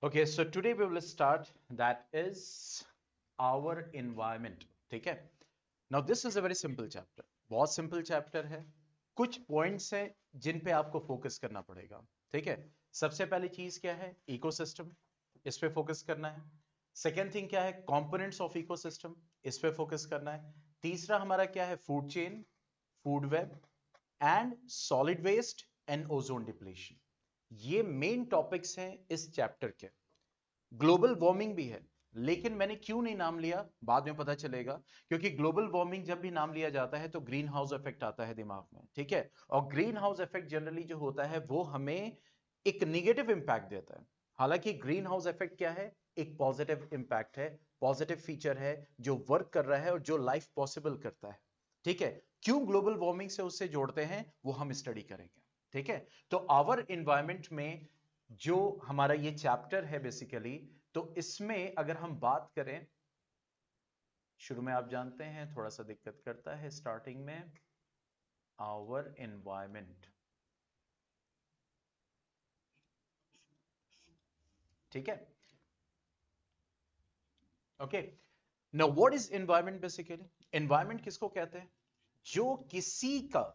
Okay, so today we will start that is our environment. ठीक है. Now this is a very simple chapter. बहुत simple chapter है. कुछ points हैं जिन पे आपको focus करना पड़ेगा. ठीक है. सबसे पहली चीज क्या है? Ecosystem. इस पे focus करना है. Second thing क्या है? Components of ecosystem. इस पे focus करना है. तीसरा हमारा क्या है? Food chain, food web and solid waste and ozone depletion. ये मेन टॉपिक्स हैं इस चैप्टर के. ग्लोबल वार्मिंग भी है, लेकिन मैंने क्यों नहीं नाम लिया बाद में पता चलेगा, क्योंकि ग्लोबल वार्मिंग जब भी नाम लिया जाता है तो ग्रीन हाउस इफेक्ट आता है दिमाग में. ठीक है. और ग्रीन हाउस इफेक्ट जनरली जो होता है वो हमें एक निगेटिव इंपैक्ट देता है. हालांकि ग्रीन हाउस इफेक्ट क्या है? एक पॉजिटिव इंपैक्ट है, पॉजिटिव फीचर है जो वर्क कर रहा है और जो लाइफ पॉसिबल करता है. ठीक है. क्यों ग्लोबल वार्मिंग से उससे जोड़ते हैं वो हम स्टडी करेंगे. ठीक है. तो आवर एनवायरमेंट में जो हमारा ये चैप्टर है बेसिकली, तो इसमें अगर हम बात करें, शुरू में आप जानते हैं थोड़ा सा दिक्कत करता है स्टार्टिंग में. Our environment. ठीक है. Okay. Now what is environment basically? Environment किसको कहते हैं? जो किसी का,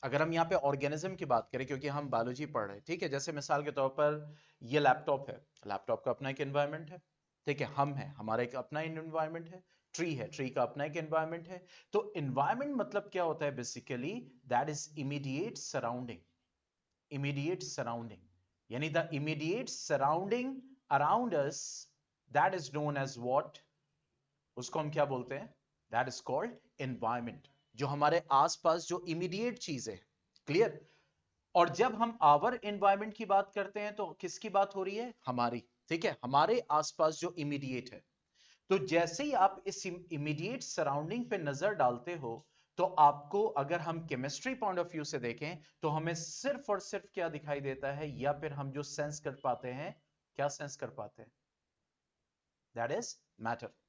अगर हम यहाँ पे ऑर्गेनिज्म की बात करें, क्योंकि हम बायोलॉजी पढ़ रहे हैं. ठीक है. जैसे मिसाल के तौर पर ये लैपटॉप है, लैपटॉप का अपना एक एनवायरमेंट है. ठीक है. हम है, हमारा एक अपना एनवायरमेंट है. ट्री है, ट्री का अपना एक एनवायरमेंट है. तो एनवायरमेंट मतलब क्या होता है basically? That is immediate surrounding. Immediate surrounding यानी the immediate surrounding around us, that is known as what? उसको हम क्या बोलते हैं? That is called environment. जो हमारे आसपास जो इमीडिएट चीजें. क्लियर. और जब हम आवर एनवायरमेंट की बात करते हैं तो किसकी बात हो रही है? हमारी. ठीक है. हमारे आसपास जो इमीडिएट है. तो जैसे ही आप इस इमीडिएट सराउंडिंग पे नजर डालते हो, तो आपको, अगर हम केमिस्ट्री पॉइंट ऑफ व्यू से देखें, तो हमें सिर्फ और सिर्फ क्या दिखाई देता है, या फिर हम जो सेंस कर पाते हैं, क्या सेंस कर पाते हैं? That is matter.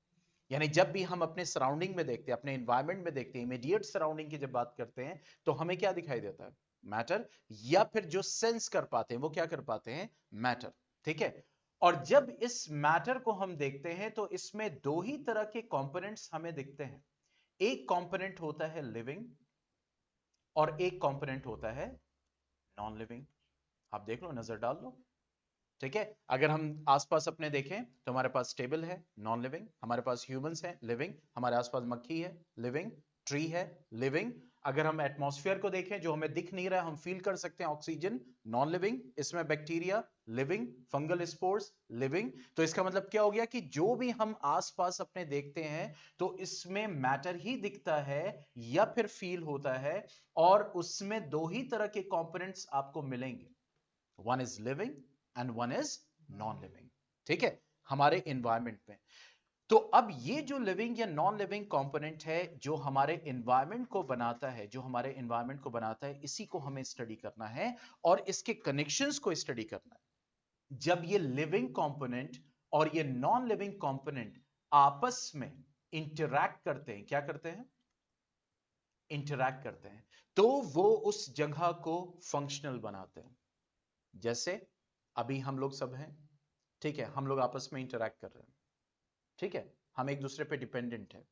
यानी जब भी हम अपने सराउंडिंग में देखते हैं, अपने एनवायरनमेंट में देखते हैं, इमीडिएट सराउंडिंग की जब बात करते हैं, तो हमें क्या दिखाई देता है? मैटर. या फिर जो सेंस कर पाते हैं वो क्या कर पाते हैं? मैटर. ठीक है. और जब इस मैटर को हम देखते हैं तो इसमें दो ही तरह के कंपोनेंट्स हमें दिखते हैं. एक कंपोनेंट होता है लिविंग और एक कंपोनेंट होता है नॉन लिविंग. आप देख लो, नजर डाल लो. ठीक है. अगर हम आसपास अपने देखें तो हमारे पास टेबल है, नॉन लिविंग. हमारे पास ह्यूमंस हैं, लिविंग. हमारे आसपास मक्खी है, लिविंग. ट्री है, लिविंग. अगर हम एटमॉस्फेयर को देखें जो हमें दिख नहीं रहा है, हम फील कर सकते हैं, ऑक्सीजन, नॉन लिविंग. इसमें bacteria, living. Fungal spores, living. तो इसका मतलब क्या हो गया कि जो भी हम आसपास अपने देखते हैं तो इसमें मैटर ही दिखता है या फिर फील होता है. और उसमें दो ही तरह के कंपोनेंट्स आपको मिलेंगे. One is living and one is non living. ठीक है. हमारे एनवायरमेंट में. तो अब ये जो लिविंग या नॉन लिविंग कंपोनेंट है जो हमारे एनवायरमेंट को बनाता है, जो हमारे एनवायरमेंट को बनाता है, इसी को हमें स्टडी करना है और इसके कनेक्शंस को स्टडी करना है. जब ये लिविंग कंपोनेंट और ये नॉन लिविंग कंपोनेंट आपस में इंटरैक्ट करते हैं, क्या करते हैं? इंटरैक्ट करते हैं, तो वो उस जगह को फंक्शनल बनाते हैं. जैसे अभी हम लोग सब हैं. ठीक है. हम लोग आपस में इंटरैक्ट कर रहे हैं. ठीक है. हम एक दूसरे पे डिपेंडेंट है.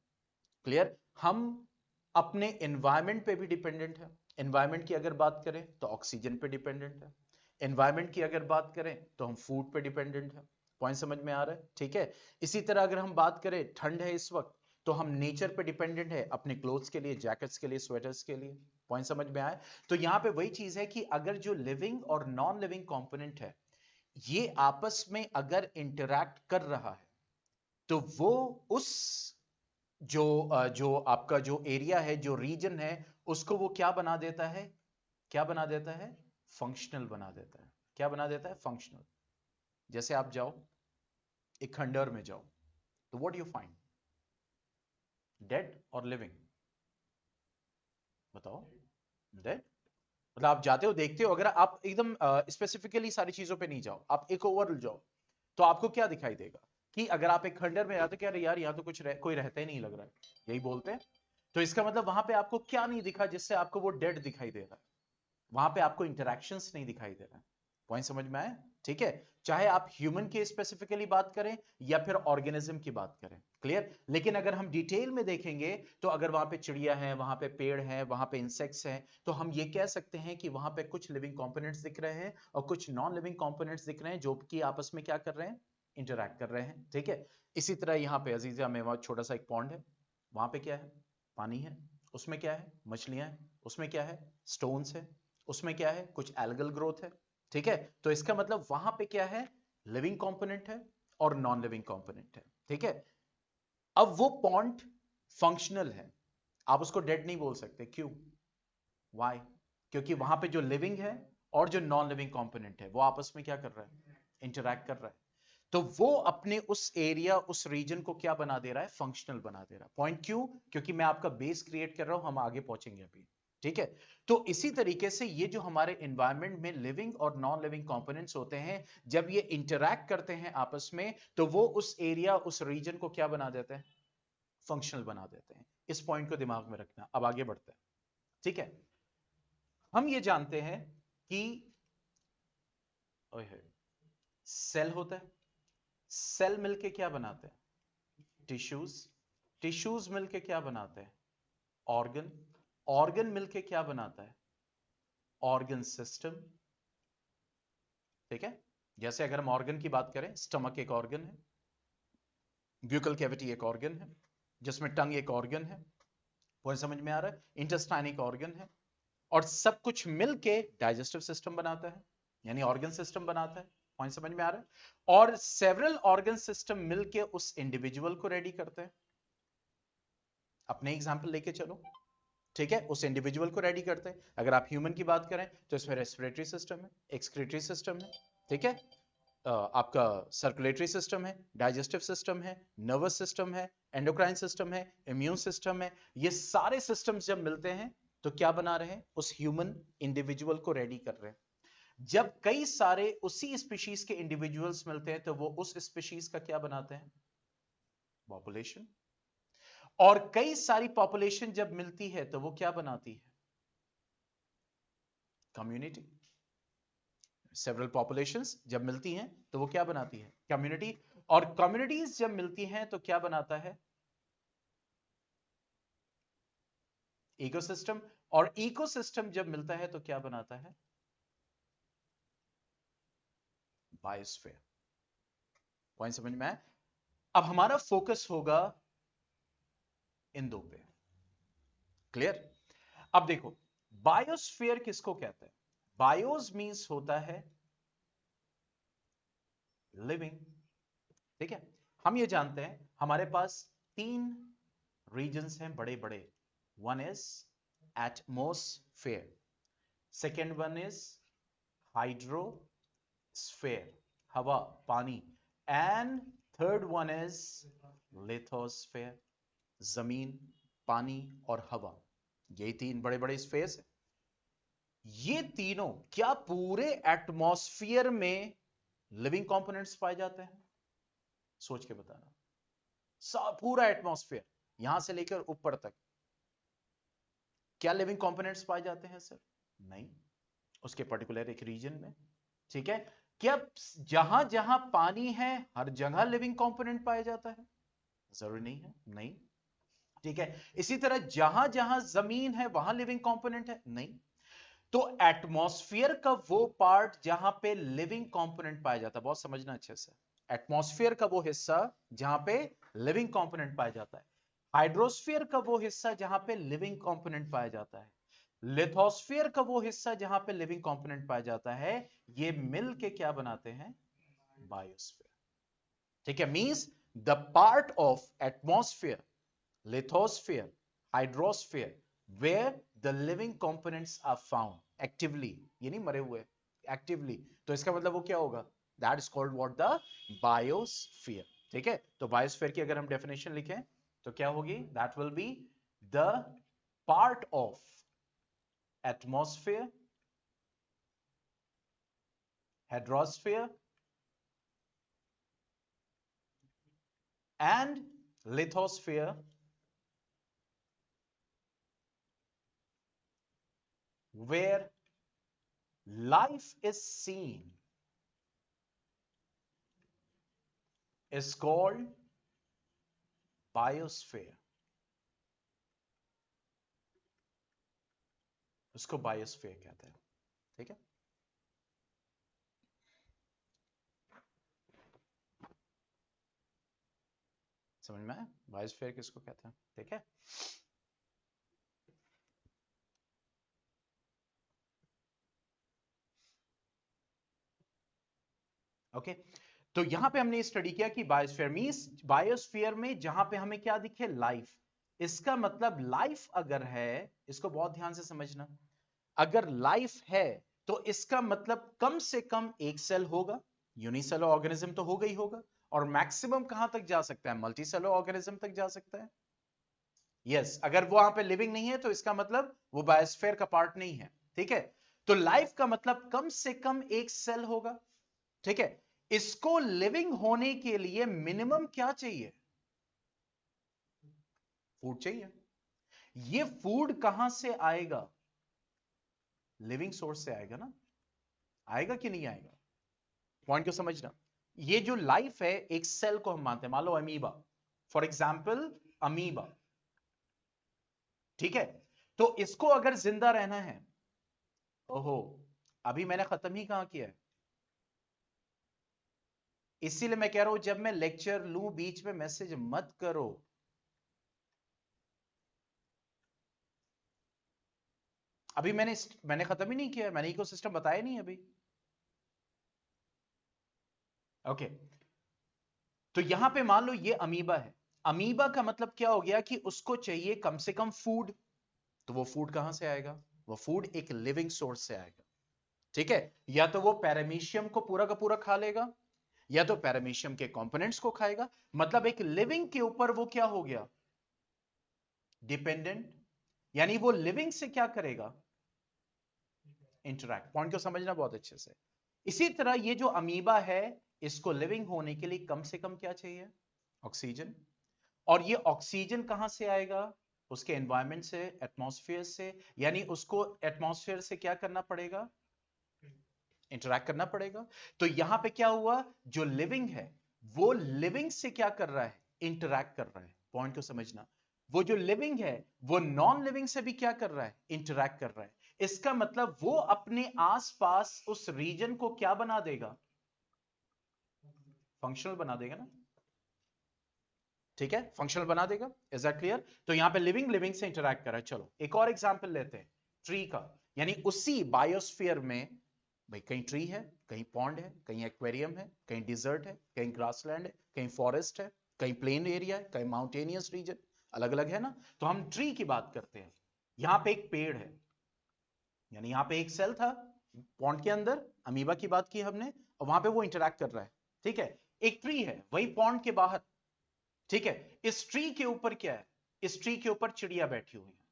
क्लियर. हम अपने एनवायरमेंट पे भी डिपेंडेंट है. एनवायरमेंट की अगर बात करें तो ऑक्सीजन पे डिपेंडेंट है. एनवायरमेंट की अगर बात करें तो हम फूड पे डिपेंडेंट है. पॉइंट समझ में आ रहा है? ठीक है. इसी तरह अगर हम बात करें, ठंड है इस वक्त, तो हम नेचर पे डिपेंडेंट है अपने क्लोथ्स के लिए, जैकेट्स के लिए, स्वेटर्स के लिए. पॉइंट समझ में आया? तो यहां पे वही चीज है कि अगर जो लिविंग और नॉन लिविंग कंपोनेंट है ये आपस में अगर इंटरैक्ट कर रहा है, तो वो उस जो आपका जो एरिया है, जो रीजन है, उसको वो क्या बना देता है? क्या बना देता है? फंक्शनल बना देता है. क्या बना देता है? फंक्शनल. जैसे आप जाओ एक खंडहर में जाओ, तो व्हाट यू फाइंड? डेड और लिविंग? बताओ. डेड. मतलब आप जाते हो, देखते हो, अगर आप एकदम स्पेसिफिकली सारी चीजों पे नहीं जाओ, आप एक ओवरऑल जाओ, तो आपको क्या दिखाई देगा? कि अगर आप एक खंडर में जाते, क्या यार यहाँ तो कोई रहता ही नहीं लग रहा है, यही बोलते हैं. तो इसका मतलब वहां पे आपको क्या नहीं दिखा जिससे आपको वो डेड दिखाई दे रहा है? वहां पे आपको इंटरेक्शंस नहीं दिखाई दे रहा है. पॉइंट समझ में आया? ठीक है, चाहे आप ह्यूमन की स्पेसिफिकली बात करें या फिर ऑर्गेनिज्म की बात करें, क्लियर। लेकिन अगर हम डिटेल में देखेंगे तो अगर वहां पे चिड़िया है, वहां पे पेड़ है, वहां पे इंसेक्ट्स हैं, तो हम ये कह सकते हैं कि वहां पे कुछ लिविंग कंपोनेंट्स दिख रहे हैं और कुछ नॉन लिविंग कंपोनेंट्स दिख रहे हैं जो कि आपस में क्या कर रहे हैं, इंटरैक्ट कर रहे हैं, ठीक है। इसी तरह यहाँ पे अजीजिया में वहां छोटा सा एक पॉन्ड है, वहां पे क्या है, पानी है, उसमें क्या है, मछलियां हैं, उसमें क्या है, स्टोन्स है, उसमें क्या है, कुछ एल्गल ग्रोथ है, ठीक है। तो इसका मतलब वहां पे क्या है, लिविंग कंपोनेंट है और नॉन लिविंग कंपोनेंट है, ठीक है। अब वो पॉन्ड फंक्शनल है, आप उसको डेड नहीं बोल सकते, क्यों, वाई, क्योंकि वहां पे जो लिविंग है और जो नॉन लिविंग कंपोनेंट है वो आपस में क्या कर रहा है, इंटरैक्ट कर रहा है। तो वो अपने उस एरिया, उस रीजन को क्या बना दे रहा है, फंक्शनल बना दे रहा है। पॉइंट क्यों, क्योंकि मैं आपका बेस क्रिएट कर रहा हूं, हम आगे पहुंचेंगे अभी, ठीक है। तो इसी तरीके से ये जो हमारे एनवायरनमेंट में लिविंग और नॉन लिविंग कंपोनेंट्स होते हैं, जब ये इंटरैक्ट करते हैं आपस में, तो वो उस एरिया, उस रीजन को क्या बना देते हैं, फंक्शनल बना देते हैं। इस पॉइंट को दिमाग में रखना। अब आगे बढ़ते हैं, ठीक है। हम ये जानते हैं कि सेल होता है, सेल मिलके क्या बनाते हैं, टिश्यूज, टिश्यूज मिलके क्या बनाते हैं, ऑर्गन, ऑर्गन मिलके क्या बनाता है, ऑर्गन सिस्टम, ठीक है। जैसे अगर हम ऑर्गन की बात करें, स्टमक एक ऑर्गन है, ब्यूकल कैविटी एक ऑर्गन है, जिसमें टंग एक ऑर्गन है, पॉइंट समझ में आ रहा है, इंटेस्टाइन एक ऑर्गन है, और सब कुछ मिलके डाइजेस्टिव सिस्टम बनाता है, यानी ऑर्गन सिस्टम बनाता है, पॉइंट समझ में आ रहा है। और सेवरल ऑर्गन सिस्टम मिलके उस इंडिविजुअल को रेडी करते हैं। अपने एग्जांपल लेके चलो, ठीक है, उस इंडिविजुअल को रेडी करते हैं। अगर आप ह्यूमन की बात करें तो इसमें रेस्पिरेटरी सिस्टम है, एक्सक्रीटरी सिस्टम है, ठीक है, आपका सर्कुलेटरी सिस्टम है, डाइजेस्टिव सिस्टम है, नर्वस सिस्टम है, एंडोक्राइन सिस्टम है, इम्यून सिस्टम है। ये सारे सिस्टम्स जब मिलते हैं तो क्या बना रहे हैं, उस ह्यूमन इंडिविजुअल को रेडी कर रहे हैं। जब कई सारे उसी स्पीशीज के इंडिविजुअल्स मिलते हैं तो वो उस स्पीशीज का क्या बनाते हैं, पॉपुलेशन। और कई सारी पॉपुलेशन जब मिलती है तो वो क्या बनाती है, कम्युनिटी। सेवरल पॉपुलेशंस जब मिलती हैं तो वो क्या बनाती है, कम्युनिटी। और कम्युनिटीज जब मिलती हैं तो क्या बनाता है, इकोसिस्टम। और इकोसिस्टम जब मिलता है तो क्या बनाता है, बायोस्फीयर। पॉइंट समझ में आया? अब हमारा फोकस होगा इन दो पे, क्लियर। अब देखो, बायोस्फीयर किसको कहते हैं, बायोस मींस होता है लिविंग, ठीक है। हम ये जानते हैं हमारे पास तीन रीजन्स हैं बड़े बड़े। One is atmosphere, second one is hydrosphere, हवा, पानी, and third one is lithosphere, जमीन, पानी और हवा। यही तीन बड़े बड़े स्फेयर्स हैं। ये तीनों क्या पूरे एटमॉस्फेयर में लिविंग कंपोनेंट्स पाए जाते हैं, सोच के बताना। पूरा एटमॉस्फेयर यहां से लेकर ऊपर तक क्या लिविंग कंपोनेंट्स पाए जाते हैं सर, नहीं, उसके पर्टिकुलर एक रीजन में, ठीक है। क्या जहां जहां पानी है हर जगह लिविंग कंपोनेंट पाया जाता है, जरूरी नहीं है, नहीं, ठीक है। इसी तरह जहां जहां जमीन है वहां लिविंग कंपोनेंट है, नहीं। तो एटमॉस्फेयर का वो पार्ट जहां पे लिविंग कंपोनेंट पाया जाता है, बहुत समझना अच्छे से, एटमॉस्फेयर का वो हिस्सा जहां पे लिविंग कंपोनेंट पाया जाता है, हाइड्रोस्फीयर का वो हिस्सा जहां पे लिविंग कंपोनेंट पाया जाता है, लिथोस्फीयर का वो हिस्सा जहां पे लिविंग कंपोनेंट पाया जाता है, ये मिल के क्या बनाते हैं, बायोस्फीयर, ठीक है। Means the part of atmosphere, lithosphere, hydrosphere, where the living components are found actively, ये नहीं मरे हुए, actively। तो इसका मतलब वो क्या होगा, that is called what, the biosphere, ठीक है। तो बायोस्फीयर की अगर हम डेफिनेशन लिखें तो क्या होगी, that will be the part of atmosphere, hydrosphere and lithosphere where life is seen is called biosphere. उसको बायोस्फीयर कहते हैं, ठीक है। समझ में आया बायोस्फीयर किसको कहते हैं, ठीक है। ओके तो यहां पे हमने स्टडी किया कि बायोस्फीयर मींस बायोस्फीयर में जहां पे हमें क्या दिखे, लाइफ। इसका मतलब लाइफ अगर है, इसको बहुत ध्यान से समझना, अगर लाइफ है तो इसका मतलब कम से कम एक सेल होगा, यूनिसेलुलर ऑर्गेनिज्म तो होगा ही होगा, और मैक्सिमम कहां तक जा सकता है, मल्टीसेलुलर ऑर्गेनिज्म तक जा सकता है। यस अगर वो वहां पे लिविंग नहीं है तो इसका मतलब वो बायोस्फीयर का पार्ट नहीं है, ठीक है। तो लाइफ का मतलब कम से कम एक सेल होगा, ठीक है। इसको लिविंग होने के लिए मिनिमम क्या चाहिए, फूड चाहिए। ये फूड कहां से आएगा, लिविंग सोर्स से आएगा ना, आएगा कि नहीं आएगा, पॉइंट को समझना। ये जो लाइफ है एक सेल को हम मानते हैं, मान लो अमीबा, फॉर एग्जाम्पल अमीबा, ठीक है। तो इसको अगर जिंदा रहना है, ओहो अभी मैंने खत्म ही कहां किया है, इसीलिए मैं कह रहा हूं जब मैं लेक्चर लूं बीच में मैसेज मत करो। अभी मैंने खत्म ही नहीं किया, मैंने इकोसिस्टम बताया नहीं अभी। ओके तो यहां पे मान लो ये अमीबा है, अमीबा का मतलब क्या हो गया कि उसको चाहिए कम से कम फूड, तो वो फूड कहां से आएगा, वो फूड एक लिविंग सोर्स से आएगा, ठीक है। या तो वो पैरामीशियम को पूरा का पूरा खा लेगा, या तो पैरामीशियम के कंपोनेंट्स को खाएगा, मतलब एक लिविंग के ऊपर वो क्या हो गया, डिपेंडेंट। यानी वो लिविंग से क्या करेगा, इंटरैक्ट। पॉइंट को समझना बहुत अच्छे से। इसी तरह ये जो अमीबा है, इसको लिविंग होने के लिए कम से कम क्या चाहिए, ऑक्सीजन। और ये ऑक्सीजन कहां से आएगा, उसके एनवायरमेंट से, एटमॉस्फेयर से। यानी उसको एटमॉस्फेयर से क्या करना पड़ेगा, इंटरैक्ट करना पड़ेगा। तो यहां पे क्या हुआ, जो लिविंग है वो लिविंग से क्या कर रहा है, इंटरैक्ट कर रहा है। पॉइंट को समझना, वो जो लिविंग है वो नॉन लिविंग से भी क्या कर रहा है, इंटरैक्ट कर रहा है। इसका मतलब वो अपने आसपास उस रीजन को क्या बना देगा, फंक्शनल बना देगा ना, ठीक है, फंक्शनल बना देगा। Is that clear. तो यहां पे लिविंग लिविंग से इंटरैक्ट कर रहा है। चलो एक और एग्जांपल लेते हैं, ट्री का। यानी उसी बायोस्फीयर में भाई कहीं ट्री है, कहीं पॉन्ड है, कहीं एक्वेरियम है, कहीं डिजर्ट है, कहीं ग्रासलैंड है, कहीं फॉरेस्ट है, कहीं प्लेन एरिया है, कहीं माउंटेनियस रीजन, अलग अलग है ना। तो हम ट्री की बात करते हैं, यहां पे एक पेड़ है, यानी यहां पे एक सेल था पॉन्ड के अंदर, अमीबा की बात की हमने, और वहां पे वो इंटरैक्ट कर रहा है, ठीक है। एक ट्री है वही पॉन्ड के बाहर, ठीक है। इस ट्री के ऊपर क्या है, इस ट्री के ऊपर चिड़िया बैठी हुई है,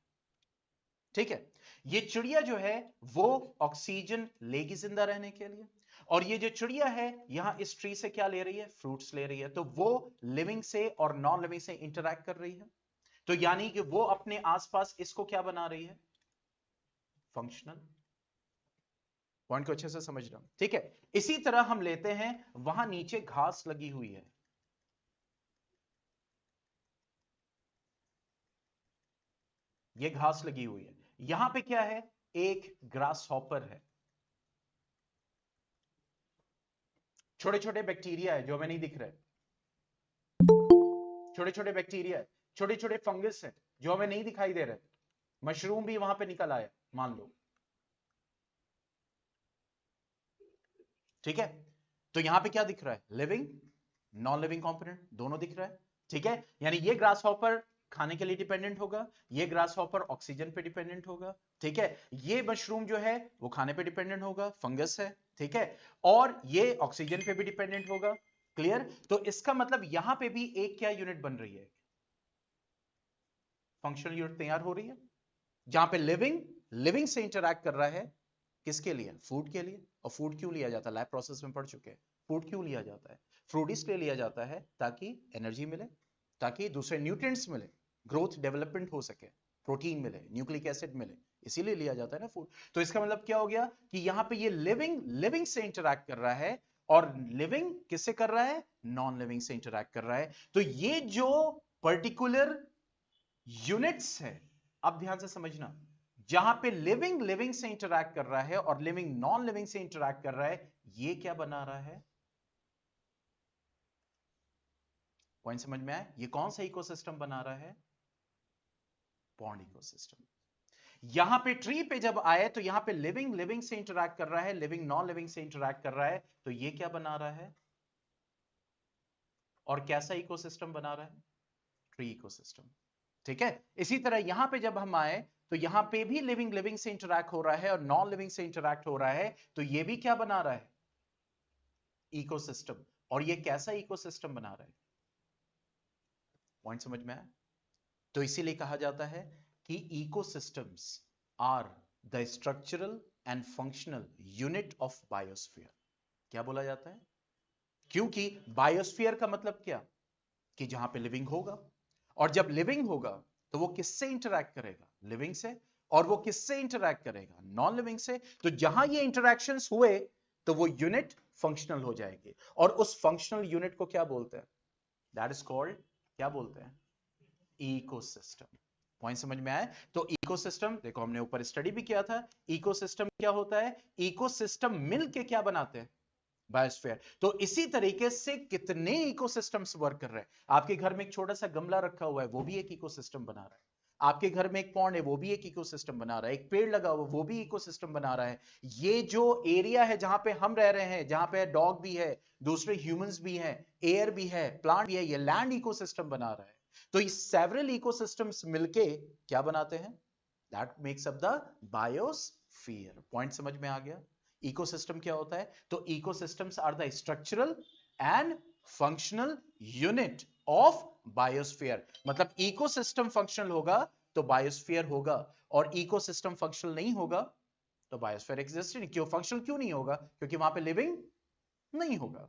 ठीक है। ये चिड़िया जो है वो ऑक्सीजन लेगी जिंदा रहने के लिए, और ये जो चिड़िया है यहां इस ट्री से क्या ले रही है, फ्रूट्स ले रही है। तो वो लिविंग से और नॉन लिविंग से इंटरैक्ट कर रही है। तो यानी कि वो अपने आसपास इसको क्या बना रही है, फंक्शनल। पॉइंट को अच्छे से समझना, ठीक है। इसी तरह हम लेते हैं, वहां नीचे घास लगी हुई है, ये घास लगी हुई है। यहां पे क्या है, एक ग्रास हॉपर है, छोटे छोटे बैक्टीरिया है जो हमें नहीं दिख रहे, छोटे छोटे बैक्टीरिया है, छोटे छोटे फंगस है जो हमें नहीं दिखाई दे रहे। मशरूम भी वहां पे निकल आया मान लो, ठीक है। तो यहां पे क्या दिख रहा है, लिविंग नॉन लिविंग कंपोनेंट दोनों दिख रहा है, ठीक है। यानी ये ग्रास हॉपर खाने के लिए डिपेंडेंट होगा, ये ग्रास हॉपर ऑक्सीजन पे डिपेंडेंट होगा, ठीक है। ये मशरूम जो है वो खाने पे डिपेंडेंट होगा, फंगस है, ठीक है। और ये ऑक्सीजन पे भी डिपेंडेंट होगा, क्लियर। तो इसका मतलब यहां पे भी एक क्या यूनिट बन रही है, फंक्शनल यूनिट तैयार हो रही है, जहां पे लिविंग लिविंग से इंटरैक्ट कर रहा है, किसके लिए, फूड के लिए। और फूड क्यों लिया जाता है, लैब प्रोसेस में पढ़ चुके हैं, फूड क्यों लिया जाता है, फूड इसलिए लिया जाता है ताकि एनर्जी मिले, ताकि दूसरे न्यूट्रिएंट्स मिले, ग्रोथ डेवलपमेंट हो सके, प्रोटीन मिले, न्यूक्लिक एसिड मिले, इसीलिए लिया जाता है ना फूड। तो इसका मतलब क्या हो गया कि यहां पे ये लिविंग लिविंग से इंटरैक्ट कर रहा है, और लिविंग किससे कर रहा है? नॉन लिविंग से इंटरैक्ट कर रहा है। तो ये जो पर्टिकुलर यूनिट्स है, अब ध्यान से समझना, जहां पे लिविंग लिविंग से इंटरैक्ट कर रहा है और लिविंग नॉन लिविंग से इंटरैक्ट कर रहा है, ये क्या बना रहा है? पॉइंट समझ में आया? ये कौन सा इकोसिस्टम बना रहा है? Bond ecosystem. यहां पे ट्री पे जब आए तो यहां पे लिविंग लिविंग से इंटरैक्ट कर रहा है, लिविंग नॉन लिविंग से इंटरैक्ट कर रहा है, तो ये क्या बना रहा है? और कैसा इकोसिस्टम बना रहा है? Tree ecosystem. ठीक है, इसी तरह यहां पे जब हम आए तो यहां पे भी लिविंग लिविंग से इंटरैक्ट हो रहा है और नॉन लिविंग से इंटरैक्ट हो रहा है, तो ये भी क्या बना रहा है? इकोसिस्टम। और ये कैसा इकोसिस्टम बना रहा है? पॉइंट समझ में आया? तो इसीलिए कहा जाता है कि ecosystems are the structural and functional unit of biosphere. क्या बोला जाता है? क्योंकि बायोस्फीयर का मतलब क्या? कि जहां पे लिविंग होगा, और जब लिविंग होगा तो वो किससे इंटरैक्ट करेगा? लिविंग से। और वो किससे इंटरैक्ट करेगा? नॉन लिविंग से। तो जहां ये इंटरैक्शंस हुए तो वो यूनिट फंक्शनल हो जाएगी, और उस फंक्शनल यूनिट को क्या बोलते हैं? दैट इज कॉल्ड, क्या बोलते हैं? इकोसिस्टम। पॉइंट समझ में आया? तो इकोसिस्टम देखो, हमने ऊपर स्टडी भी किया था, इकोसिस्टम क्या होता है? इकोसिस्टम मिलके क्या बनाते हैं? बायोस्फीयर। तो इसी तरीके से कितने इकोसिस्टम्स वर्क कर रहे हैं। आपके घर में एक छोटा सा गमला रखा हुआ है, वो भी एक इकोसिस्टम बना रहा है। आपके घर में एक पॉन्ड है, वो भी एक इकोसिस्टम बना रहा है। एक पेड़ लगा हुआ, वो भी इकोसिस्टम बना रहा है। ये जो एरिया है जहां पे हम रह रहे हैं, जहां पे डॉग भी है, दूसरे ह्यूमंस भी हैं, एयर भी है, प्लांट भी है, ये लैंड इकोसिस्टम बना रहा है। तो ये सेवरल इकोसिस्टम्स मिलके क्या बनाते हैं? That makes up the biosphere. Point समझ में आ गया? इकोसिस्टम क्या होता है? तो ecosystems are the structural and functional unit of biosphere. मतलब इकोसिस्टम फंक्शनल होगा तो बायोस्फीयर होगा, और इकोसिस्टम फंक्शनल नहीं होगा तो बायोस्फीयर एग्जिस्ट नहीं। क्यों फंक्शनल क्यों नहीं होगा? क्योंकि वहां पे लिविंग नहीं होगा।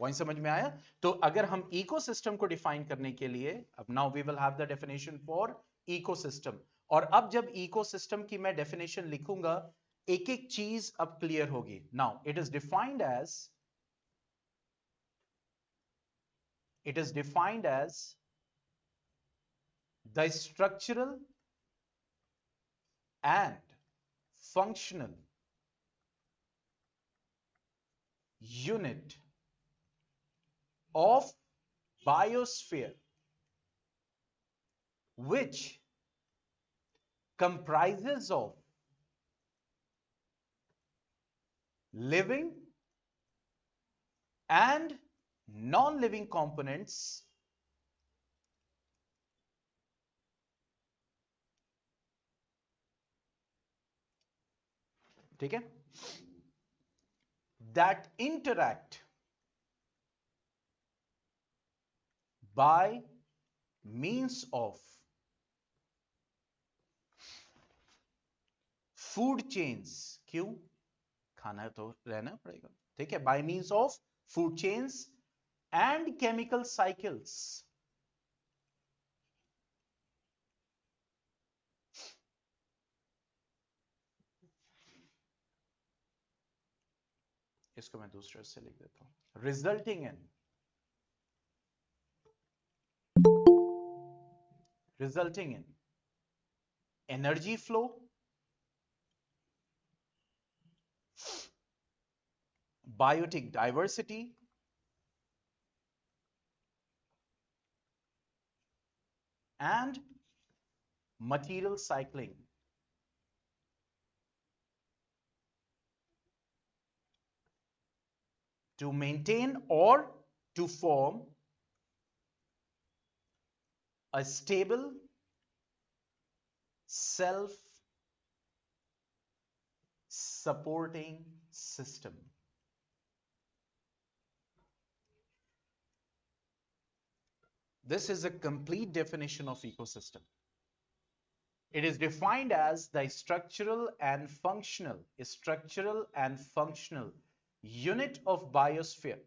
पॉइंट समझ में आया? तो अगर हम इकोसिस्टम को डिफाइन करने के लिए, अब now we will have the definition for ecosystem. और अब जब इकोसिस्टम की मैं डेफिनेशन लिखूंगा, एक एक चीज अब क्लियर होगी। Now it is defined as the structural and functional unit of biosphere, which comprises of living and non-living components ठीक है, that interact by means of food chains। क्यों? खाना तो रहना पड़ेगा, ठीक है, by means of food chains and chemical cycles। इसको मैं दूसरे से लिख देता हूं, resulting in energy flow, biotic diversity, and material cycling to maintain or to form a stable self supporting system। This is a complete definition of ecosystem। It is defined as the structural and functional unit of biosphere,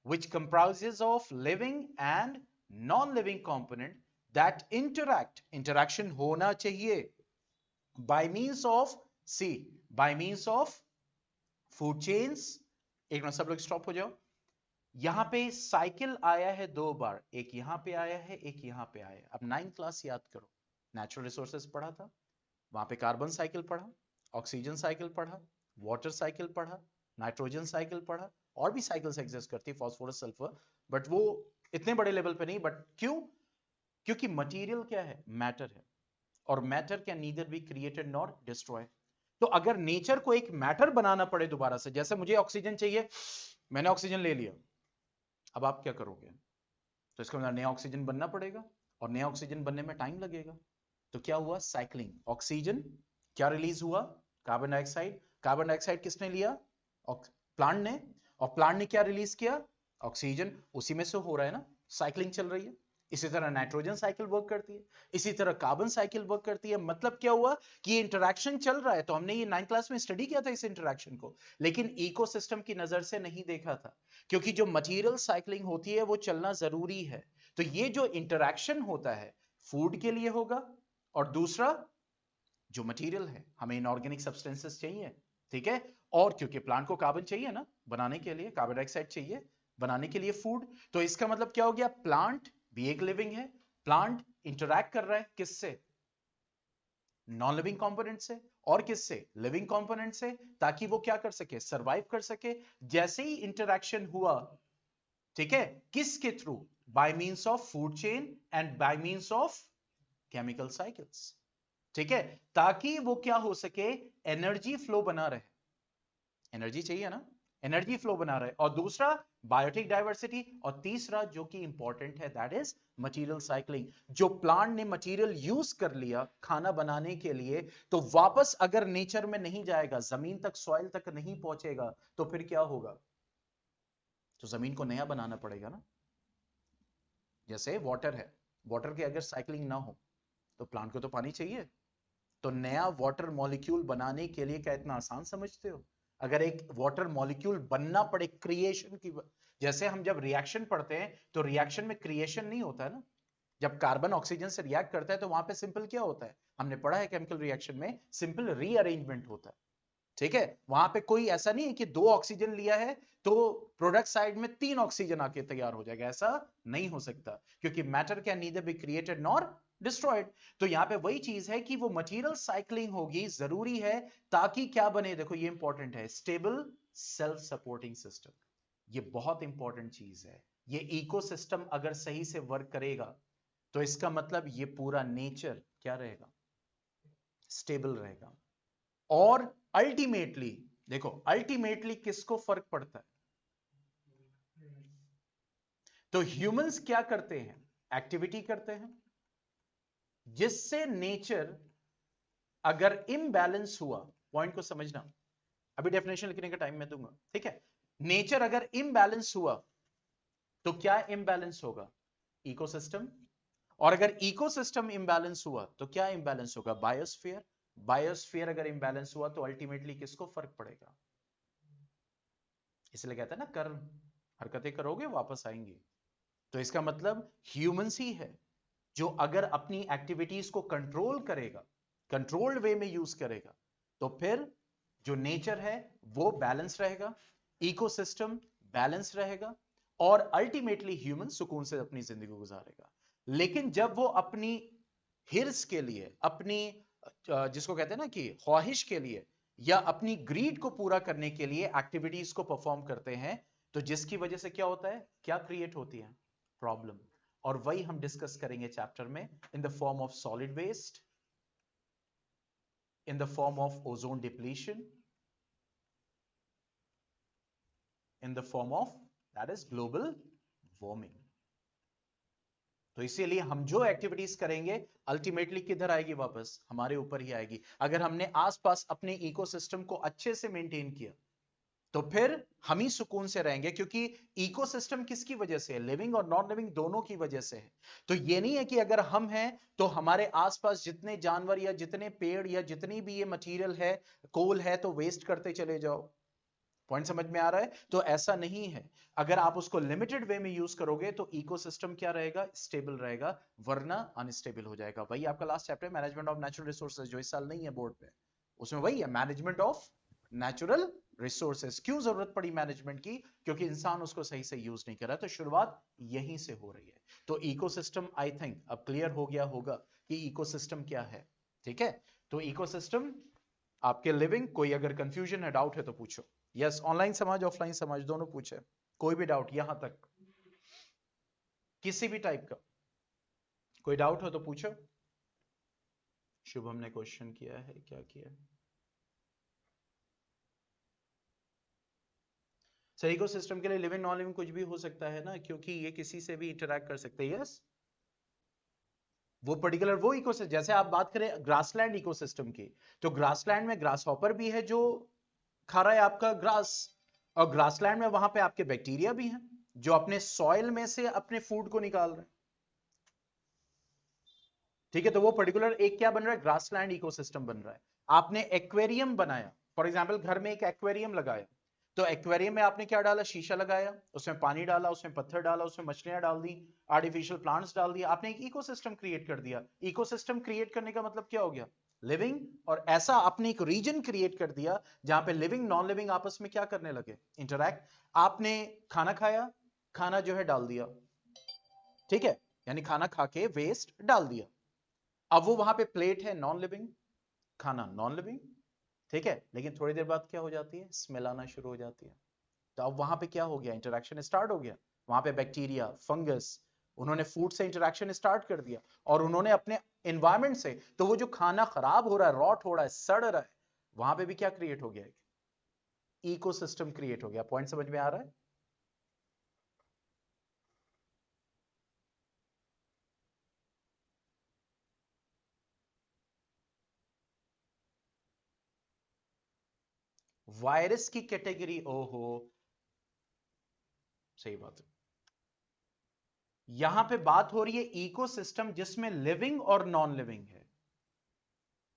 which comprises of living and non-living component that interaction होना चाहिए by means of, by means of food chains। एक minute सब लोग stop हो जाओ। यहां पे cycle आया है 2 बार, एक यहां पे आया है, एक यहां पे आया है। अब 9th क्लास याद करो, नेचुरल रिसोर्सेज पढ़ा था, वहां पे कार्बन साइकिल पढ़ा, ऑक्सीजन साइकिल पढ़ा, वाटर साइकिल पढ़ा, नाइट्रोजन साइकिल पढ़ा, और भी साइकिल्स एग्जिस्ट करती है, फास्फोरस, सल्फर, बट वो इतने बड़े लेवल पे नहीं। बट क्यों? क्योंकि मटेरियल क्या है? मैटर है, और matter can neither be created nor destroy. तो अगर नेचर को एक मैटर बनाना पड़े दोबारा से, जैसे मुझे ऑक्सीजन चाहिए, मैंने ऑक्सीजन ले लिया, अब आप क्या करोगे? तो इसका मतलब नया ऑक्सीजन बनना पड़ेगा, और नया ऑक्सीजन बनने में टाइम लगेगा। तो क्या हुआ? साइक्लिंग। ऑक्सीजन क्या रिलीज हुआ? Carbon dioxide. कार्बन डाइऑक्साइड किसने लिया? प्लांट ने। और प्लांट ने क्या रिलीज किया? ऑक्सीजन। उसी में से हो रहा है ना, साइक्लिंग चल रही है। इसी तरह नाइट्रोजन साइकिल वर्क करती है, इसी तरह कार्बन साइकिल वर्क करती है। मतलब क्या हुआ कि ये इंटरैक्शन चल रहा है। तो हमने ये 9th क्लास में स्टडी किया था इस इंटरैक्शन को, लेकिन इकोसिस्टम की नजर से नहीं देखा था, क्योंकि जो मटेरियल साइक्लिंग होती है वो चलना जरूरी है। तो ये जो इंटरैक्शन होता है फूड के लिए होगा, और दूसरा जो मटेरियल है, हमें इनऑर्गेनिक सब्सटेंसेस चाहिए, ठीक है, और क्योंकि प्लांट को कार्बन चाहिए ना बनाने के लिए, कार्बन डाइऑक्साइड चाहिए बनाने के लिए फूड। तो इसका मतलब क्या हो गया? प्लांट भी एक लिविंग है, प्लांट इंटरैक्ट कर रहा है किससे? नॉन लिविंग कंपोनेंट से। और किससे? लिविंग कंपोनेंट से, ताकि वो क्या कर सके? सरवाइव कर सके। जैसे ही इंटरैक्शन हुआ, ठीक है, किसके through? By means of food chain and by means of chemical cycles, ठीक है, ताकि वो क्या हो सके? एनर्जी फ्लो बना रहे। एनर्जी चाहिए ना, एनर्जी फ्लो बना रहे। और दूसरा बायोटिक डाइवर्सिटी, और तीसरा जो कि इंपॉर्टेंट है, दैट इज मटेरियल साइक्लिंग। जो प्लांट ने मटेरियल यूज कर लिया खाना बनाने के लिए, तो वापस अगर नेचर में नहीं जाएगा, जमीन तक, सॉइल तक नहीं पहुंचेगा, तो फिर क्या होगा? तो जमीन को नया बनाना पड़ेगा ना। जैसे वाटर है, वाटर की अगर साइक्लिंग ना हो तो प्लांट को तो पानी चाहिए। तो नया वाटर मॉलिक्यूल बनाने के लिए क्या इतना आसान समझते हो? अगर एक वाटर मॉलिक्यूल बनना पड़े क्रिएशन की, जैसे हम जब रिएक्शन पढ़ते हैं तो रिएक्शन में क्रिएशन नहीं होता है ना। जब कार्बन ऑक्सीजन से रिएक्ट करता है तो वहां पे सिंपल क्या होता है? हमने पढ़ा है केमिकल रिएक्शन में सिंपल रीअरेंजमेंट होता है, ठीक है। वहां पे कोई ऐसा नहीं है कि 2 ऑक्सीजन लिया है तो प्रोडक्ट साइड में 3 ऑक्सीजन आके तैयार हो जाएगा, ऐसा नहीं हो सकता, क्योंकि matter can neither be created nor destroyed. तो यहां पे वही चीज है कि वो मटेरियल साइक्लिंग होगी, जरूरी है, ताकि क्या बने? देखो ये इंपॉर्टेंट है, स्टेबल सेल्फ सपोर्टिंग सिस्टम। ये बहुत इंपॉर्टेंट चीज है। ये इकोसिस्टम अगर सही से वर्क करेगा तो इसका मतलब ये पूरा नेचर क्या रहेगा? स्टेबल रहेगा। और अल्टीमेटली, देखो अल्टीमेटली किसको फर्क पड़ता है? तो ह्यूमंस क्या करते हैं? एक्टिविटी करते हैं जिससे नेचर अगर इम्बैलेंस हुआ, पॉइंट को समझना, अभी डेफिनेशन लिखने का टाइम मैं दूंगा, ठीक है। नेचर अगर इम्बैलेंस हुआ तो क्या इम्बैलेंस होगा? इकोसिस्टम। और अगर इकोसिस्टम इम्बैलेंस हुआ तो क्या इम्बैलेंस होगा? बायोस्फीयर। बायोस्फीयर अगर इम्बैलेंस हुआ तो अल्टीमेटली किसको फर्क पड़ेगा? इसलिए कहते हैं ना, कर्म, हरकतें करोगे वापस आएंगी। तो इसका मतलब ह्यूमंस ही है जो अगर अपनी एक्टिविटीज को कंट्रोल करेगा, कंट्रोल्ड वे में यूज करेगा, तो फिर जो नेचर है वो बैलेंस रहेगा, इकोसिस्टम बैलेंस रहेगा, और अल्टीमेटली ह्यूमन सुकून से अपनी जिंदगी गुजारेगा। लेकिन जब वो अपनी हिर्स के लिए, अपनी जिसको कहते हैं ना कि ख्वाहिश के लिए, या अपनी ग्रीड को पूरा करने के लिए एक्टिविटीज को परफॉर्म करते हैं, तो जिसकी वजह से क्या होता है? क्या क्रिएट होती है? प्रॉब्लम। और वही हम डिस्कस करेंगे चैप्टर में, in the form of solid waste, in the form of ozone depletion, in the form of that is global warming. तो इसीलिए हम जो एक्टिविटीज करेंगे अल्टीमेटली किधर आएगी? वापस हमारे ऊपर ही आएगी। अगर हमने आसपास अपने इकोसिस्टम को अच्छे से मेंटेन किया तो फिर हम ही सुकून से रहेंगे, क्योंकि इकोसिस्टम किसकी वजह से है? लिविंग और नॉन लिविंग दोनों की वजह से है। तो ये नहीं है कि अगर हम हैं तो हमारे आसपास जितने जानवर या जितने पेड़ या जितनी भी ये मटेरियल है, कोल है, तो वेस्ट करते चले जाओ। पॉइंट समझ में आ रहा है? तो ऐसा नहीं है। अगर आप उसको लिमिटेड वे में यूज करोगे तो इकोसिस्टम क्या रहेगा? स्टेबल रहेगा, वरना अनस्टेबल हो जाएगा। वही आपका लास्ट चैप्टर है, मैनेजमेंट ऑफ नेचुरल रिसोर्सेज, जो इस साल नहीं है बोर्ड पे, उसमें वही है, मैनेजमेंट ऑफ नेचुरल रिसोर्सेस। क्यों जरूरत पड़ी मैनेजमेंट की? क्योंकि इंसान उसको सही से यूज नहीं कर रहा। तो शुरुआत यहीं से हो रही है। तो इकोसिस्टम आई थिंक अब क्लियर हो गया होगा कि इकोसिस्टम क्या है। ठीक है, तो इकोसिस्टम आपके लिविंग, कोई अगर कंफ्यूजन है, डाउट है तो पूछो। यस, ऑनलाइन समाज ऑफलाइन समाज दोनों पूछे, कोई भी डाउट यहां तक किसी भी टाइप का कोई डाउट हो तो पूछो। शुभम ने क्वेश्चन किया है, क्या किया है? सर इकोसिस्टम के लिए लिविंग नॉन लिविंग कुछ भी हो सकता है ना, क्योंकि ये किसी से भी इंटरेक्ट कर सकते हैं। यस, वो पर्टिकुलर वो इकोसिस्टम, जैसे आप बात करें ग्रासलैंड इकोसिस्टम की, तो ग्रासलैंड में ग्रास हॉपर भी है जो खा रहा है आपका ग्रास, और ग्रासलैंड में वहां पे आपके बैक्टीरिया भी हैं जो अपने सॉइल में से अपने फूड को निकाल रहे हैं। ठीक है, तो वो पर्टिकुलर एक क्या बन रहा है, ग्रासलैंड इकोसिस्टम बन रहा है। आपने एक्वेरियम बनाया, फॉर एग्जांपल घर में एक एक्वेरियम लगाया, तो एक्वेरियम में आपने क्या डाला, शीशा लगाया, उसमें पानी डाला, उसमें पत्थर डाला, उसमें मछलियां डाल दी, आर्टिफिशियल प्लांट्स डाल दिया, आपने एक इकोसिस्टम क्रिएट कर दिया। इकोसिस्टम क्रिएट करने का मतलब क्या हो गया, लिविंग। और ऐसा आपने एक रीजन क्रिएट कर दिया जहां पे लिविंग नॉन लिविंग आपस में क्या करने लगे, इंटरैक्ट। आपने खाना खाया, खाना जो है डाल दिया, ठीक है, यानी खाना खा के वेस्ट डाल दिया। अब वो वहां पे प्लेट है नॉन लिविंग, खाना नॉन लिविंग, ठीक है, लेकिन थोड़ी देर बाद क्या हो जाती है, स्मेल आना शुरू हो जाती है। तो अब वहां पे क्या हो गया, इंटरेक्शन स्टार्ट हो गया। वहां पे बैक्टीरिया, फंगस, उन्होंने फूड से इंटरेक्शन स्टार्ट कर दिया, और उन्होंने अपने एनवायरमेंट से, तो वो जो खाना खराब हो रहा है, रॉट हो रहा है, सड़ रहा है, वहां पे भी क्या क्रिएट हो गया, इकोसिस्टम क्रिएट हो गया। पॉइंट समझ में आ रहा है? वायरस की कैटेगरी, ओहो, सही बात है। यहां पे बात हो रही है इकोसिस्टम जिसमें लिविंग और नॉन लिविंग है।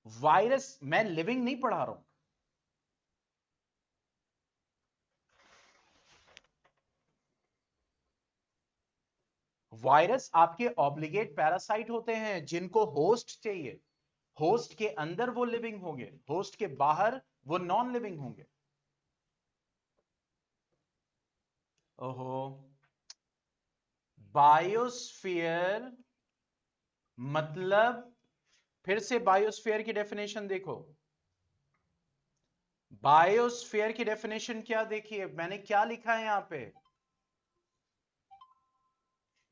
वायरस, मैं लिविंग नहीं पढ़ा रहा हूं। वायरस आपके ऑब्लिगेट पैरासाइट होते हैं जिनको होस्ट चाहिए। होस्ट के अंदर वो लिविंग होंगे, होस्ट के बाहर वो नॉन लिविंग होंगे। ओहो, बायोस्फीयर मतलब, फिर से बायोस्फीयर की डेफिनेशन देखो। बायोस्फीयर की डेफिनेशन क्या, देखिए मैंने क्या लिखा है यहां पे।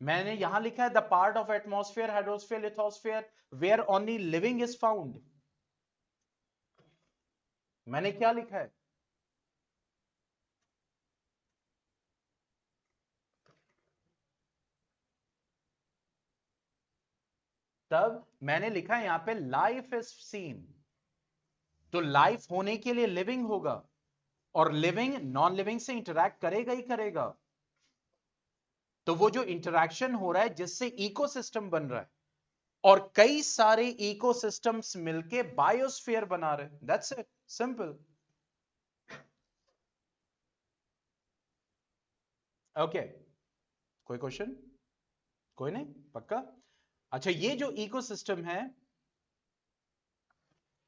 मैंने यहां लिखा है the part of atmosphere, hydrosphere, lithosphere where only living is found. मैंने क्या लिखा है, तब मैंने लिखा है यहां पे लाइफ इज सीन। तो लाइफ होने के लिए लिविंग होगा, और लिविंग नॉन लिविंग से इंटरैक्ट करेगा ही करेगा। तो वो जो इंटरैक्शन हो रहा है जिससे इकोसिस्टम बन रहा है, और कई सारे इकोसिस्टम्स मिलके बायोस्फीयर बना रहे हैं। That's it, simple. ओके, कोई क्वेश्चन? कोई नहीं, पक्का। अच्छा, ये जो इकोसिस्टम है,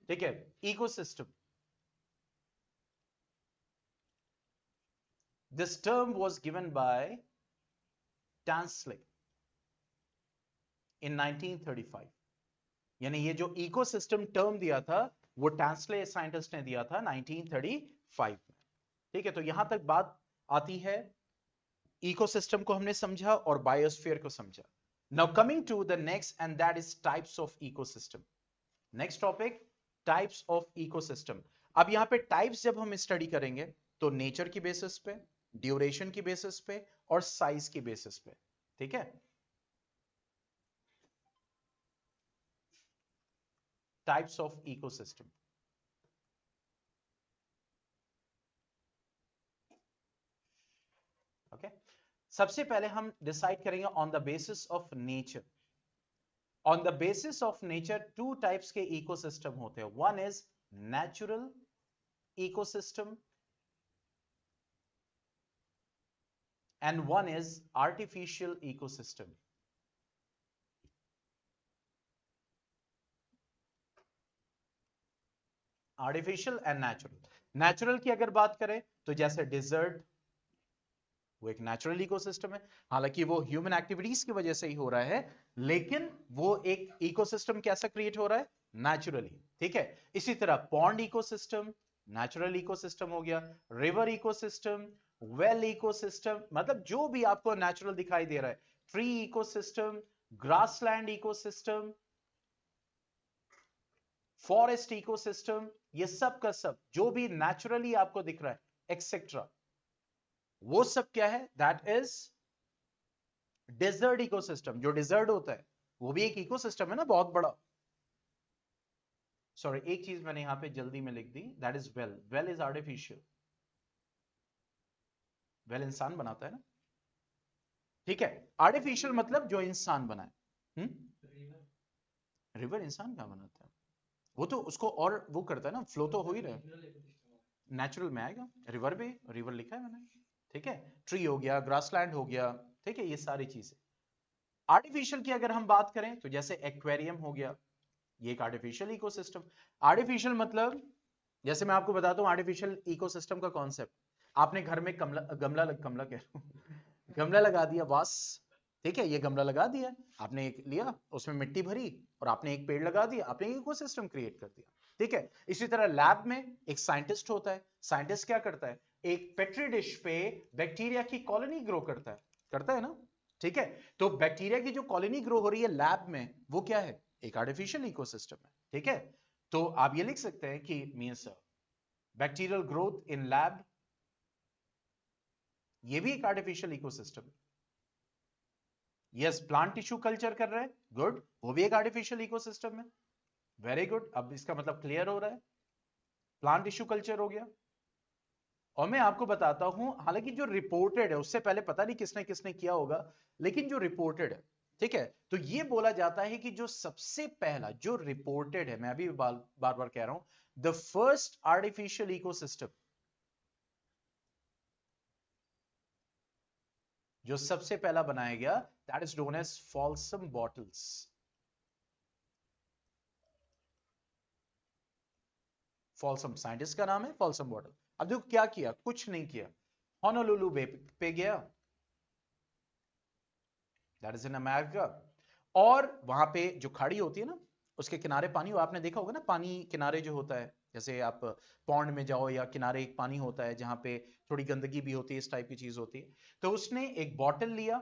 ठीक है, ecosystem, this term was given by Tansley in 1935। यानी ये जो इकोसिस्टम टर्म दिया था, वो टैंसले साइंटिस्ट ने दिया था 1935 में। ठीक है, तो यहां तक बात आती है, इकोसिस्टम को हमने समझा और बायोस्फीयर को समझा। Now coming to the next, and that is types of ecosystem. Next topic, types of ecosystem. अब यहां पे टाइप्स जब हम स्टडी करेंगे, तो नेचर की बेसिस पे, ड्यूरेशन की बेसिस पे, और साइज की बेसिस पे। ठीक है, टाइप्स ऑफ इकोसिस्टम। ओके, सबसे पहले हम डिसाइड करेंगे on the basis of nature. On the basis of nature two types के इकोसिस्टम होते हैं। One is natural ecosystem and one is artificial ecosystem. Artificial and natural. Natural की अगर बात करें तो जैसे डिजर्ट, वो एक नेचुरल इकोसिस्टम है, हालांकि वो ह्यूमन एक्टिविटीज की वजह से ही हो रहा है, लेकिन वो एक इकोसिस्टम कैसा क्रिएट हो रहा है, नेचुरली। ठीक है, इसी तरह पॉन्ड इकोसिस्टम नेचुरल इकोसिस्टम हो गया, रिवर इकोसिस्टम, वेल इकोसिस्टम, मतलब जो भी आपको नेचुरल दिखाई दे रहा है, tree ecosystem, grassland ecosystem, forest ecosystem, ये सब का सब जो भी नेचुरली आपको दिख रहा है एक्सेट्रा, वो सब क्या है, दैट इज डेजर्ट इकोसिस्टम। जो डेजर्ट होता है वो भी एक इकोसिस्टम है ना, बहुत बड़ा। सॉरी, एक चीज मैंने यहां पे जल्दी में लिख दी, that is well. Well is artificial, well इंसान बनाता है ना, ठीक है। आर्टिफिशियल मतलब जो इंसान बनाए। रिवर इंसान कहां बनाता है, वो तो उसको और वो करता है ना, फ्लो तो हो ही रहा है, नेचुरल में आएगा। रिवर भी, रिवर लिखा है मैंने, ठीक है। ट्री हो गया, ग्रासलैंड हो गया, ठीक है, ये सारी चीजें। आर्टिफिशियल की अगर हम बात करें तो जैसे एक्वेरियम हो गया, ये एक आर्टिफिशियल इकोसिस्टम। आर्टिफिशियल मतलब, जैसे मैं आपको बताता हूं आर्टिफिशियल इकोसिस्टम का कॉन्सेप्ट। आपने घर में गमला कह रहा हूं गमला लगा दिया, बस, ठीक है, ये गमला लगा दिया, आपने एक लिया, उसमें मिट्टी भरी और आपने एक पेड़ लगा दिया, आपने एक इकोसिस्टम क्रिएट कर दिया, ठीक है। इसी तरह लैब में एक साइंटिस्ट होता है, साइंटिस्ट क्या करता है, एक पेट्री डिश पे बैक्टीरिया की कॉलोनी ग्रो करता है ना, ठीक है। तो बैक्टीरिया की जो कॉलोनी ग्रो हो रही है लैब में, वो क्या है, एक आर्टिफिशियल इकोसिस्टम है, ठीक है। तो आप ये लिख सकते हैं कि means bacterial growth in lab, ये भी एक आर्टिफिशियल इकोसिस्टम है। यस, प्लांट टिश्यू कल्चर कर रहे हैं, गुड, वो भी एक आर्टिफिशियल इकोसिस्टम है, वेरी गुड। अब इसका मतलब क्लियर हो रहा है, प्लांट टिश्यू कल्चर हो गया। और मैं आपको बताता हूं, हालांकि जो रिपोर्टेड है, उससे पहले पता नहीं किसने किसने किया होगा, लेकिन जो रिपोर्टेड है, ठीक है, तो ये बोला जाता है कि जो सबसे पहला जो रिपोर्टेड है, मैं अभी बार बार कह रहा हूं, द फर्स्ट आर्टिफिशियल इकोसिस्टम, जो सबसे पहला बनाया गया, that is known as Folsom bottles. Folsom scientist का नाम है, फॉल्सम बॉटल। अब देखो क्या किया, कुछ नहीं किया, होनोलुलु बे पे गया, दैट इज इन अमेरिका, और वहां पे जो खाड़ी होती है ना, उसके किनारे पानी, वो आपने देखा होगा ना, पानी किनारे जो होता है, जैसे आप पौंड में जाओ या किनारे एक पानी होता है जहां पे थोड़ी गंदगी भी होती है, इस टाइप की चीज होती है। तो उसने एक बॉटल लिया,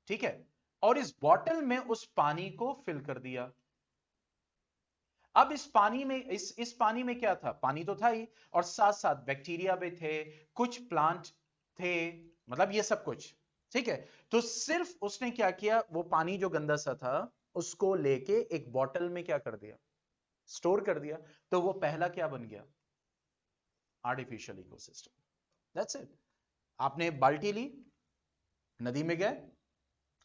ठीक है, और इस बॉटल में उस पानी को फिल कर दिया। अब इस पानी में, इस पानी में क्या था, पानी तो था ही, और साथ साथ बैक्टीरिया भी थे, कुछ प्लांट थे, मतलब ये सब कुछ, ठीक है। तो सिर्फ उसने क्या किया, वो पानी जो गंदा सा था, उसको लेके एक बॉटल में क्या कर दिया, स्टोर कर दिया। तो वो पहला क्या बन गया, आर्टिफिशियल इकोसिस्टम, दैट्स इट। आपने बाल्टी ली, नदी में गए,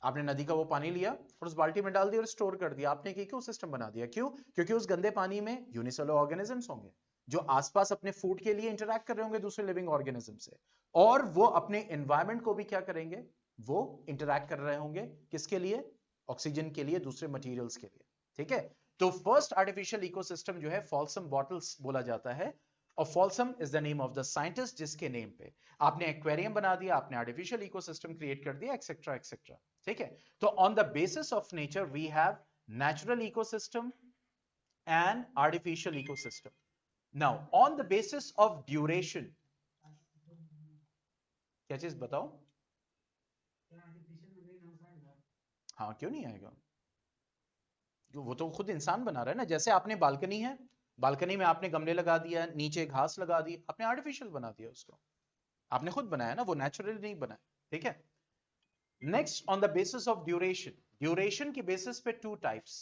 आपने नदी का वो पानी लिया और उस बाल्टी में डाल दिया और स्टोर कर दिया, आपने एक इकोसिस्टम बना दिया। क्यों, क्योंकि उस गंदे पानी में यूनिसेलुलर ऑर्गेनिजम्स होंगे जो आसपास अपने फूड के लिए इंटरैक्ट कर रहे होंगे दूसरे लिविंग ऑर्गेनिज्म से, और वो अपने एनवायरनमेंट को भी क्या करेंगे, वो इंटरैक्ट कर रहे होंगे, किसके लिए, ऑक्सीजन के लिए, दूसरे मटेरियल्स के लिए, ठीक है। तो फर्स्ट आर्टिफिशियल इकोसिस्टम जो है फॉल्सम बॉटल्स बोला जाता है, और Folsom is the name of the scientist जिसके नेम पे आपने एक्वेरियम बना दिया, आपने आर्टिफिशियल इकोसिस्टम क्रिएट कर दिया, एक्सेट्रा एक्सेट्रा, ठीक है। तो on the basis of nature we have natural ecosystem and artificial ecosystem. Now on the basis of duration, क्या चीज बताओ, हाँ क्यों नहीं आएगा, वो तो खुद इंसान बना रहा है ना। जैसे आपने बालकनी है, बालकनी में आपने गमले लगा दिया, नीचे घास लगा दी, आपने आर्टिफिशियल बना दिया उसको, आपने खुद बनाया ना, वो नेचुरली नहीं बनाया, ठीक है। Next, on the basis of duration, duration के बेसिस पे two types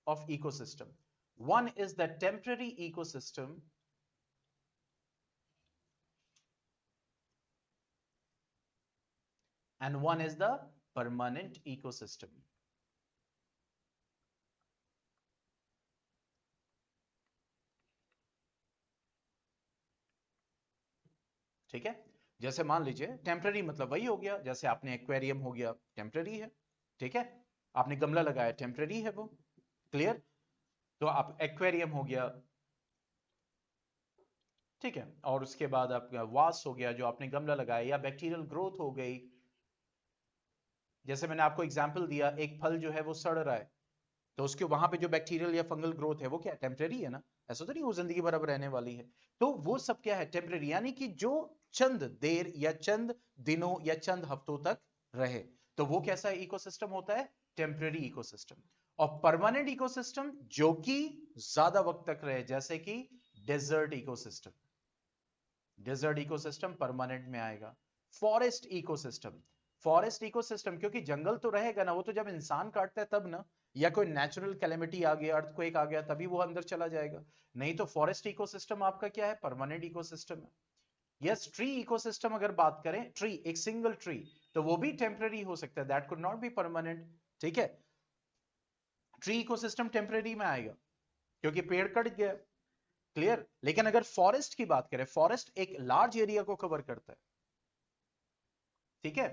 of ecosystem, one is the temporary ecosystem and one is the permanent ecosystem. ठीक है, जैसे मान लीजिए टेम्पररी मतलब वही हो गया, जैसे आपने एक्वेरियम हो गया, टेम्पररी है, ठीक है। आपने गमला लगाया, टेम्पररी है वो, क्लियर। तो आप एक्वेरियम हो गया, ठीक है, और उसके बाद आपका वास हो गया जो आपने गमला लगाया, या बैक्टीरियल ग्रोथ हो गई। जैसे मैंने आपको एग्जांपल दिया, एक फल जो है वो सड़ रहा है, तो उसके वहां पे जो बैक्टीरियल या फंगल ग्रोथ है वो क्या टेम्परेरी है ना, ऐसा तो नहीं वो जिंदगी भर अब रहने वाली है। तो वो सब क्या है, टेम्परेरी, यानी कि जो चंद देर या चंद दिनों या चंद हफ्तों तक रहे, तो वो कैसा इकोसिस्टम होता है, टेम्परेरी इकोसिस्टम। और परमानेंट इकोसिस्टम जो कि ज्यादा वक्त तक रहे, जैसे कि desert ecosystem, desert ecosystem permanent में आएगा। फॉरेस्ट इकोसिस्टम, फॉरेस्ट इकोसिस्टम क्योंकि जंगल तो रहेगा ना, वो तो जब इंसान काटता है तब ना, या कोई नेचुरल कैलेमिटी आ गया, अर्थक्वेक आ गया, तभी वो अंदर चला जाएगा। नहीं तो फॉरेस्ट इकोसिस्टम आपका क्या है, परमानेंट इकोसिस्टम है। यस, ट्री इकोसिस्टम अगर बात करें, ट्री एक सिंगल ट्री, तो वो भी टेम्पररी हो सकता है, that could not be permanent. ठीक है, ट्री इकोसिस्टम टेम्पररी में आएगा क्योंकि पेड़ कट गया, क्लियर। लेकिन अगर फॉरेस्ट की बात करें, फॉरेस्ट एक लार्ज एरिया को कवर करता है, ठीक है।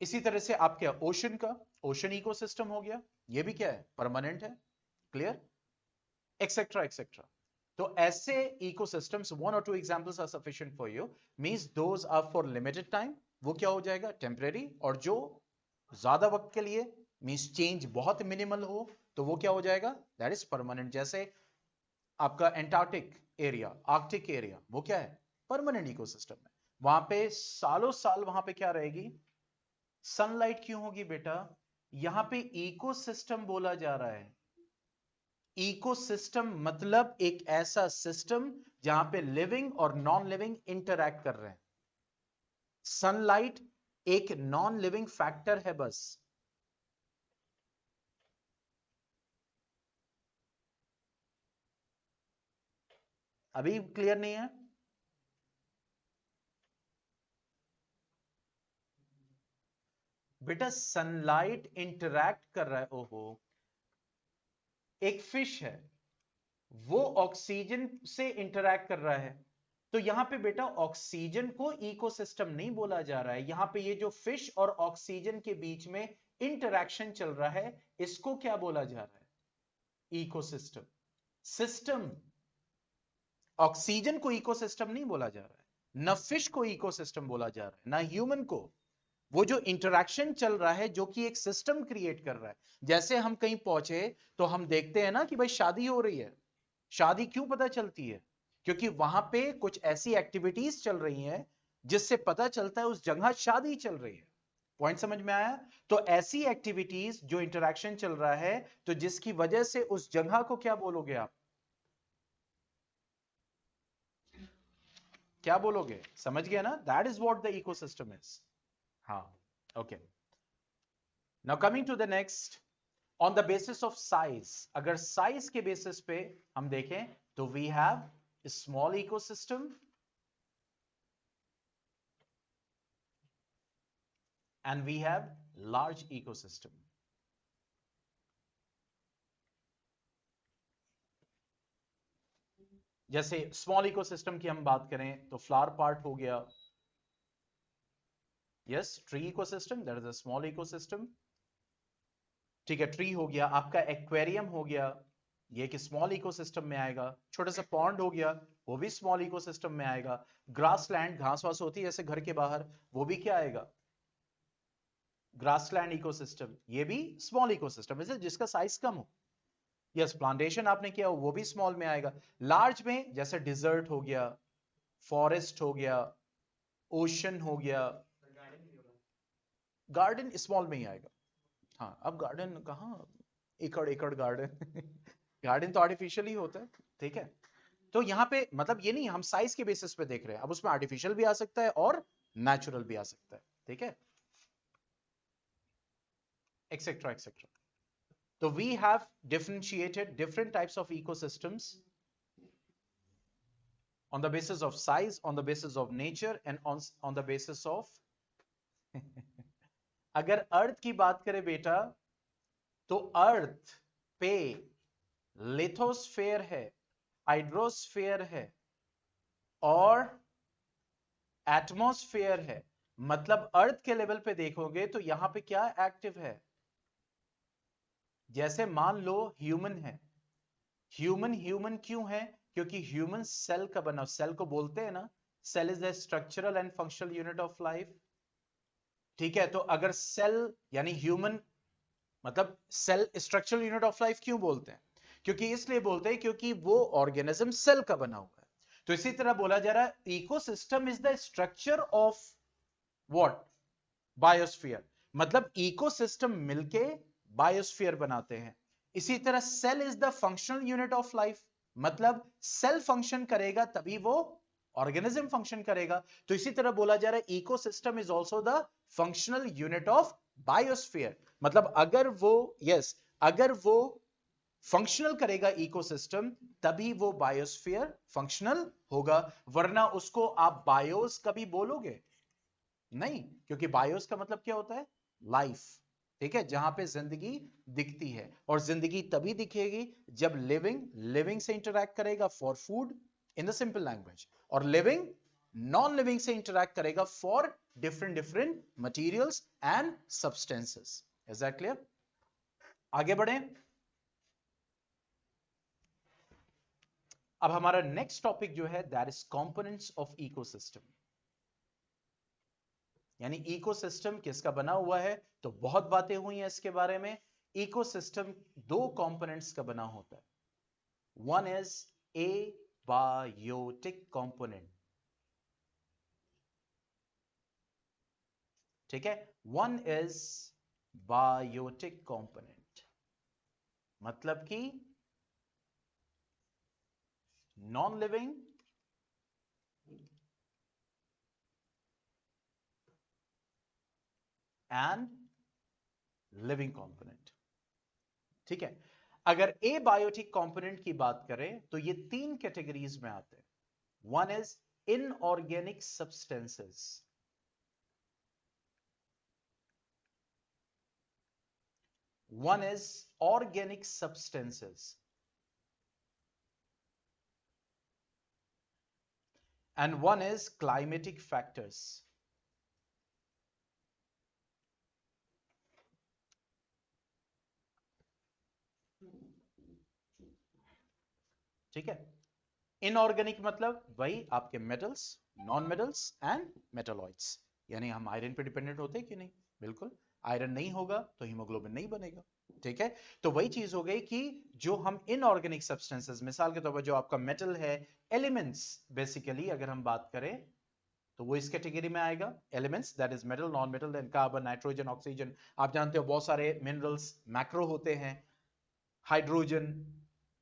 इसी तरह से आपके ओशन का, ओशन इकोसिस्टम हो गया, ये भी क्या है, परमानेंट है, क्लियर, एक्सेट्रा एक्सेट्रा। तो ऐसे इकोसिस्टम्स, वन और two examples are sufficient for you, means those are for limited time, वो क्या हो जाएगा, टेम्परेरी। और जो ज्यादा वक्त के लिए, मींस चेंज बहुत मिनिमल हो, तो वो क्या हो जाएगा, दैट इज परमानेंट। जैसे आपका एंटार्क्टिक एरिया, आर्कटिक एरिया, वो क्या है, परमानेंट इकोसिस्टम है। वहां पे सालों साल वहां पे क्या रहेगी, सनलाइट क्यों होगी बेटा, यहां पे इकोसिस्टम बोला जा रहा है। इकोसिस्टम मतलब एक ऐसा सिस्टम जहां पे लिविंग और नॉन लिविंग इंटरैक्ट कर रहे हैं। सनलाइट एक नॉन लिविंग फैक्टर है बस। अभी क्लियर नहीं है, बेटा सनलाइट इंटरैक्ट कर रहा है, ओहो, एक फिश है, वो ऑक्सीजन से इंटरैक्ट कर रहा है, तो यहां पे बेटा ऑक्सीजन को इकोसिस्टम नहीं बोला जा रहा है, यहां पे ये जो फिश और ऑक्सीजन के बीच में इंटरैक्शन चल रहा है, इसको क्या बोला जा रहा है, इकोसिस्टम। सिस्टम, ऑक्सीजन को इकोसिस्टम नहीं बोला जा रहा है, न फिश को इकोसिस्टम बोला जा रहा है, ना ह्यूमन को। वो जो इंटरैक्शन चल रहा है जो कि एक सिस्टम क्रिएट कर रहा है। जैसे हम कहीं पहुंचे तो हम देखते हैं ना कि भाई शादी हो रही है, शादी क्यों पता चलती है, क्योंकि वहां पे कुछ ऐसी एक्टिविटीज चल रही हैं जिससे पता चलता है उस जगह शादी चल रही है। पॉइंट समझ में आया। तो ऐसी एक्टिविटीज जो इंटरैक्शन चल रहा है, तो जिसकी वजह से उस जगह को क्या बोलोगे आप, क्या बोलोगे, समझ गया ना, that is what the ecosystem is. हाँ, okay. Now coming to the next, on the basis of size, अगर साइज के बेसिस पे हम देखें तो we have small ecosystem and we have large ecosystem. जैसे स्मॉल इकोसिस्टम की हम बात करें तो फ्लावर पार्ट हो गया, yes, tree ecosystem that is a small ecosystem. ठीक है, ट्री हो गया, आपका एक्वेरियम हो गया, ये कि स्मॉल इकोसिस्टम में आएगा। छोटा सा पॉन्ड हो गया, वो भी स्मॉल इकोसिस्टम में आएगा। ग्रासलैंड, घास वास होती है जैसे घर के बाहर, वो भी क्या आएगा, ग्रासलैंड इकोसिस्टम, ये भी स्मॉल इकोसिस्टम है जिसका साइज कम हो। यस, प्लांटेशन आपने किया वो भी स्मॉल में आएगा। लार्ज में जैसे डिजर्ट हो गया, फॉरेस्ट हो गया, ओशन हो गया, गार्डन स्मॉल में ही आएगा। हाँ, अब गार्डन कहाँ, एकड़ एकड़ गार्डन गार्डन तो आर्टिफिशियल ही होता है, ठीक है। तो यहाँ पे मतलब ये नहीं हम साइज के बेसिस पे देख रहे हैं, अब उसमें आर्टिफिशियल भी आ सकता है और नेचुरल भी आ सकता है, ठीक है, etcetera etcetera. So we have differentiated different types of ecosystems on the basis of size, on the basis of nature and on the basis of अगर अर्थ की बात करें बेटा, तो अर्थ पे लिथोस्फेयर है, हाइड्रोस्फेयर है और एटमॉस्फेयर है। मतलब अर्थ के लेवल पे देखोगे तो यहां पे क्या एक्टिव है, जैसे मान लो ह्यूमन है, ह्यूमन ह्यूमन क्यों है, क्योंकि ह्यूमन सेल का बना, सेल को बोलते हैं ना, cell is the structural and functional unit of life. ठीक है, तो अगर सेल यानी ह्यूमन मतलब cell structural unit of life क्यों बोलते हैं? क्योंकि इसलिए बोलते हैं क्योंकि वो ऑर्गेनिज्म सेल का बना हुआ है। तो इसी तरह बोला जा रहा है ecosystem is the structure of what? Biosphere. मतलब इकोसिस्टम मिलके बायोस्फीयर बनाते हैं। इसी तरह cell is the functional unit of life, मतलब सेल फंक्शन करेगा तभी वो ऑर्गेनिज्म फंक्शन करेगा। तो इसी तरह बोला जा रहा है ecosystem is also the functional unit of biosphere. मतलब अगर वो अगर वो फंक्शनल करेगा इकोसिस्टम, तभी वो बायोस्फीयर फंक्शनल होगा, वरना उसको आप बायोस कभी बोलोगे नहीं, क्योंकि बायोस का मतलब क्या होता है? लाइफ। ठीक है, जहां पे जिंदगी दिखती है, और जिंदगी तभी दिखेगी जब लिविंग से इंटरैक्ट करेगा for food in the simple language, और लिविंग नॉन लिविंग से इंटरैक्ट करेगा for different different materials and substances. Is that clear? आगे बढ़े। अब हमारा नेक्स्ट टॉपिक जो है that is components of ecosystem. यानी इकोसिस्टम किसका बना हुआ है? तो बहुत बातें हुई हैं इसके बारे में। इकोसिस्टम दो कंपोनेंट्स का बना होता है। One is abiotic component. ठीक है, वन इज बायोटिक कंपोनेंट, मतलब कि non living and living component. ठीक है, अगर ए बायोटिक कंपोनेंट की बात करें तो ये तीन कैटेगरीज में आते हैं। One is inorganic substances, one is organic substances, and one is climatic factors. ठीक है, इनऑर्गेनिक मतलब वही आपके metals, non metals and metalloids. यानी हम आयरन पे डिपेंडेंट होते हैं कि नहीं? बिल्कुल। आयरन नहीं होगा तो हीमोग्लोबिन नहीं बनेगा। ठीक है, तो वही चीज हो गई कि जो हम इनऑर्गेनिक सब्सटेंसेस, मिसाल के तौर पर जो आपका मेटल है, एलिमेंट्स बेसिकली अगर हम बात करें तो वो इस कैटेगरी में आएगा। Elements that is metal, non metal, then carbon, nitrogen, oxygen. आप जानते हो बहुत सारे मिनरल्स मैक्रो होते हैं, हाइड्रोजन,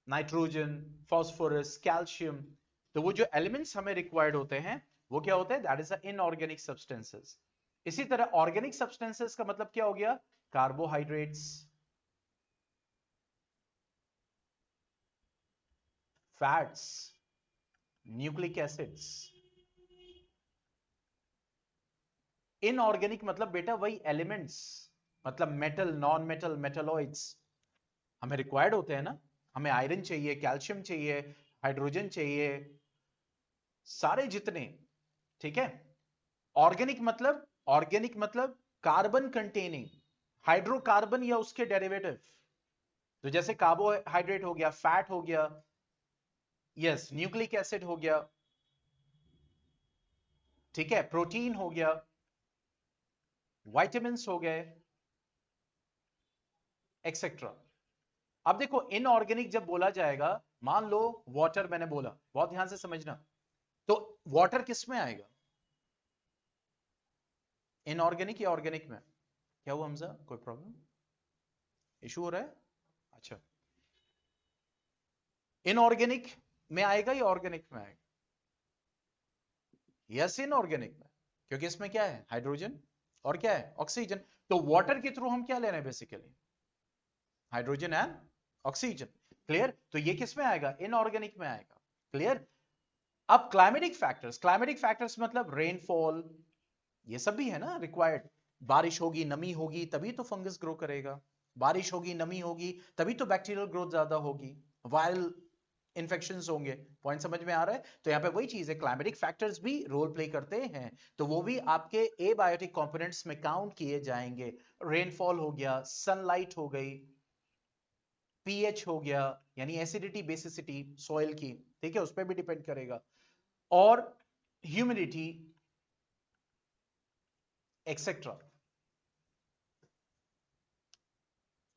नाइट्रोजन, फास्फोरस, कैल्शियम। तो वो जो एलिमेंट्स हमें रिक्वायर्ड होते हैं वो क्या होते हैं? That is inorganic substances. इसी तरह ऑर्गेनिक सब्सटेंसेस का मतलब क्या हो गया? Carbohydrates, fats, nucleic acids. Inorganic मतलब बेटा वही एलिमेंट्स, मतलब मेटल, नॉन मेटल, मेटलॉइड्स हमें रिक्वायर्ड होते हैं ना। हमें आयरन चाहिए, कैल्शियम चाहिए, हाइड्रोजन चाहिए, सारे जितने। ठीक है, ऑर्गेनिक मतलब कार्बन कंटेनिंग, हाइड्रोकार्बन या उसके डेरिवेटिव। तो जैसे कार्बोहाइड्रेट हो गया, फैट हो गया, यस, न्यूक्लिक एसिड हो गया, ठीक है, प्रोटीन हो गया, विटामिन हो गए, एक्सेट्रा। अब देखो इनऑर्गेनिक जब बोला जाएगा, मान लो वाटर मैंने बोला, बहुत ध्यान से समझना। तो वाटर किस में आएगा? इनऑर्गेनिक या ऑर्गेनिक में? क्या हुआ हमजा, कोई प्रॉब्लम, इशू हो रहा है? अच्छा, इनऑर्गेनिक में आएगा या ऑर्गेनिक में आएगा? यस, इनऑर्गेनिक में, क्योंकि इसमें क्या है? हाइड्रोजन और क्या है? ऑक्सीजन। तो वाटर के थ्रू हम क्या ले रहे हैं basically? Hydrogen and oxygen. Clear? तो ये किस में आएगा? इनऑर्गेनिक में आएगा। क्लियर? अब क्लाइमेटिक फैक्टर्स मतलब रेनफॉल, ये सब भी है ना रिक्वायर्ड। बारिश होगी, नमी होगी, तभी तो फंगस ग्रो करेगा। बारिश होगी, नमी होगी, तभी तो बैक्टीरियल ग्रोथ ज्यादा होगी, वायरल इन्फेक्शंस होंगे। पॉइंट समझ में आ रहा है? तो यहाँ पे वही चीज है, क्लाइमेटिक फैक्टर्स भी रोल प्ले करते हैं, तो वो भी आपके एबायोटिक कंपोनेंट्स में काउंट किए जाएंगे। रेनफॉल हो गया, सनलाइट हो गई, पीएच हो गया, यानी एसिडिटी बेसिसिटी सॉइल की, ठीक है, उस पर भी डिपेंड करेगा, और ह्यूमिडिटी एक्सेट्रा।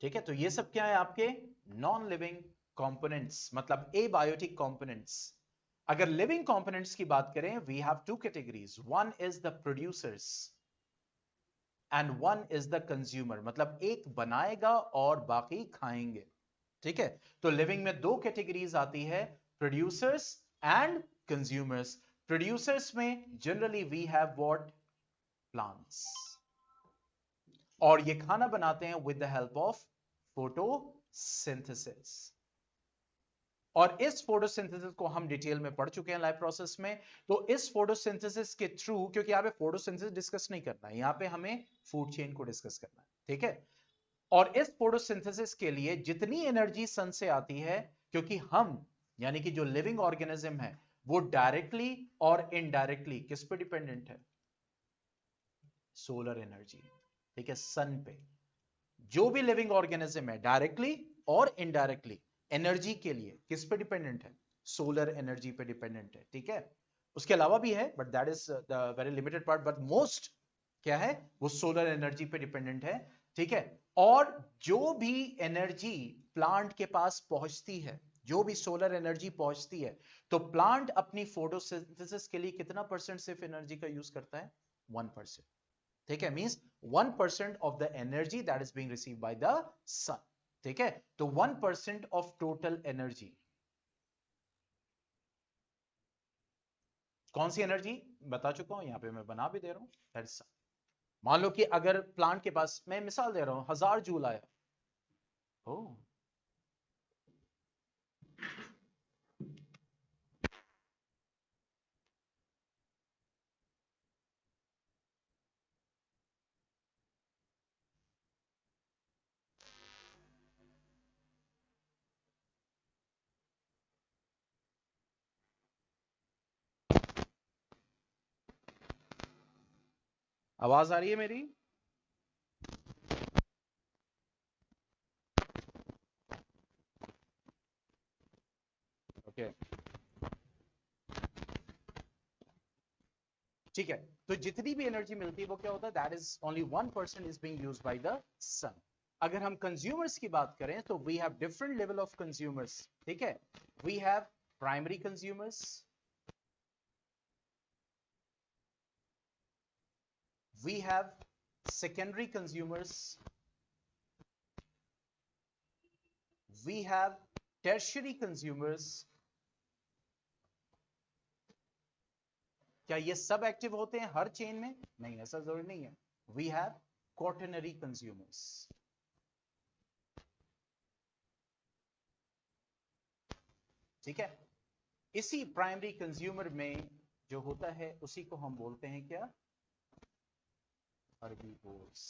ठीक है, तो ये सब क्या है आपके नॉन लिविंग कंपोनेंट्स, मतलब एबायोटिक कंपोनेंट्स। अगर लिविंग कंपोनेंट्स की बात करें, we have two categories, one is the producers and one is the consumer, मतलब एक बनाएगा और बाकी खाएंगे। ठीक है, तो लिविंग में दो कैटेगरीज आती है, प्रोड्यूसर्स एंड कंज्यूमर्स। प्रोड्यूसर्स में generally we have what, plants, और ये खाना बनाते हैं with the help of photosynthesis. और इस फोटोसिंथेसिस को हम डिटेल में पढ़ चुके हैं लाइव प्रोसेस में। तो इस फोटोसिंथेसिस के थ्रू, क्योंकि यहां पे फोटोसिंथेसिस डिस्कस नहीं करना है, यहां पे हमें फूड चेन को डिस्कस करना है, ठीक है। और इस फोटोसिंथेसिस के लिए जितनी एनर्जी सन से आती है, क्योंकि हम यानी कि जो लिविंग ऑर्गेनिज्म है वो डायरेक्टली और इनडायरेक्टली किस पे डिपेंडेंट है, सोलर एनर्जी, ठीक है, सन पे। जो भी लिविंग ऑर्गेनिज्म है डायरेक्टली और इनडायरेक्टली एनर्जी के लिए किस पे डिपेंडेंट है, सोलर एनर्जी पे डिपेंडेंट है, ठीक है। उसके अलावा भी है, but that is the very limited part, but most क्या है, वो सोलर एनर्जी पे डिपेंडेंट है, ठीक है। और जो भी एनर्जी प्लांट के पास पहुंचती है, जो भी सोलर एनर्जी पहुंचती है, तो प्लांट अपनी फोटोसिंथेसिस के लिए कितना परसेंट सिर्फ एनर्जी का यूज करता है, 1%। ठीक है, means 1% of the energy that is being received by the sun. ठीक है, तो 1% ऑफ टोटल एनर्जी, कौन सी एनर्जी बता चुका हूं, यहां पे मैं बना भी दे रहा हूं, दैट इज सन। मान लो कि अगर प्लांट के पास, मैं मिसाल दे रहा हूं, 1000 जूल आया, ओ, आवाज आ रही है मेरी, ओके okay. ठीक है, तो जितनी भी एनर्जी मिलती है वो क्या होता है, that is only 1% is being used by the sun. अगर हम कंज्यूमर्स की बात करें तो we have different level of consumers, ठीक है। We have primary consumers, we have secondary consumers, we have tertiary consumers। क्या ये सब एक्टिव होते हैं हर चेन में, नहीं, ऐसा जरूरी नहीं है। we have quaternary consumers, ठीक है। इसी प्राइमरी कंज्यूमर में जो होता है उसी को हम बोलते हैं क्या, हर्बीवोर्स।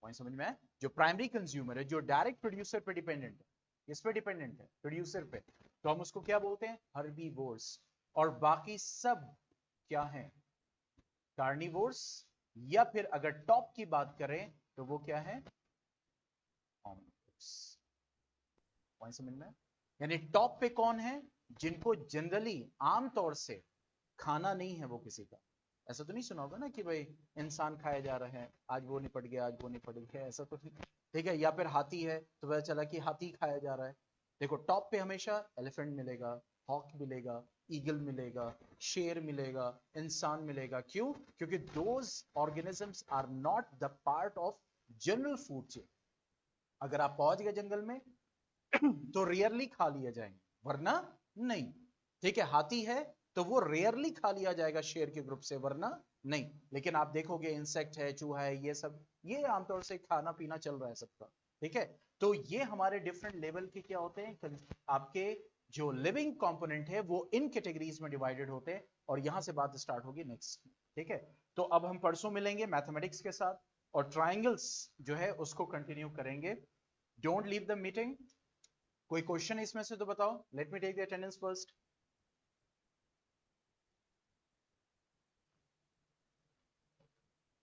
पॉइंट समझ में है, जो प्राइमरी कंज्यूमर है, जो डायरेक्ट प्रोड्यूसर पे डिपेंडेंट है, किस पे डिपेंडेंट है, प्रोड्यूसर पे, तो हम उसको क्या बोलते हैं, हर्बीवोर्स। और बाकी सब क्या है, कार्निवोर्स, या फिर अगर टॉप की बात करें तो वो क्या है, ऑमनिवोर्स। पॉइंट समझ में, यानी टॉप पे कौन है, जिनको जनरली आमतौर से खाना नहीं है वो किसी का, ऐसा तो नहीं सुना होगा ना कि भाई इंसान खाया जा रहा है, आज वो निपट गया, आज वो निपट गया, ऐसा तो नहीं, ठीक है। या फिर हाथी है तो पता चला कि हाथी खाया जा रहा है। देखो टॉप पे हमेशा एलिफेंट मिलेगा, हॉक मिलेगा, ईगल मिलेगा, शेर मिलेगा, इंसान मिलेगा, क्यों, क्योंकि those organisms are not the part of general food chain. अगर आप पहुंच गए जंगल में तो रेयरली खा लिया जाएंगे, वरना नहीं, ठीक है। हाथी है तो वो रेयरली खा लिया जाएगा शेर के ग्रुप से, वरना नहीं। लेकिन आप देखोगे इंसेक्ट है, चूहा है, ये सब ये आमतौर से खाना पीना चल रहा है सबका, ठीक है। तो ये हमारे डिफरेंट लेवल के क्या होते हैं, आपके जो लिविंग कंपोनेंट है वो इन कैटेगरीज में डिवाइडेड होते हैं, और यहां से बात स्टार्ट होगी नेक्स्ट, ठीक है। तो अब हम परसों मिलेंगे मैथमेटिक्स के साथ, और ट्राइंगल्स जो है उसको कंटिन्यू करेंगे। Don't leave the meeting. कोई क्वेश्चन इसमें से तो बताओ, let me take the attendance first.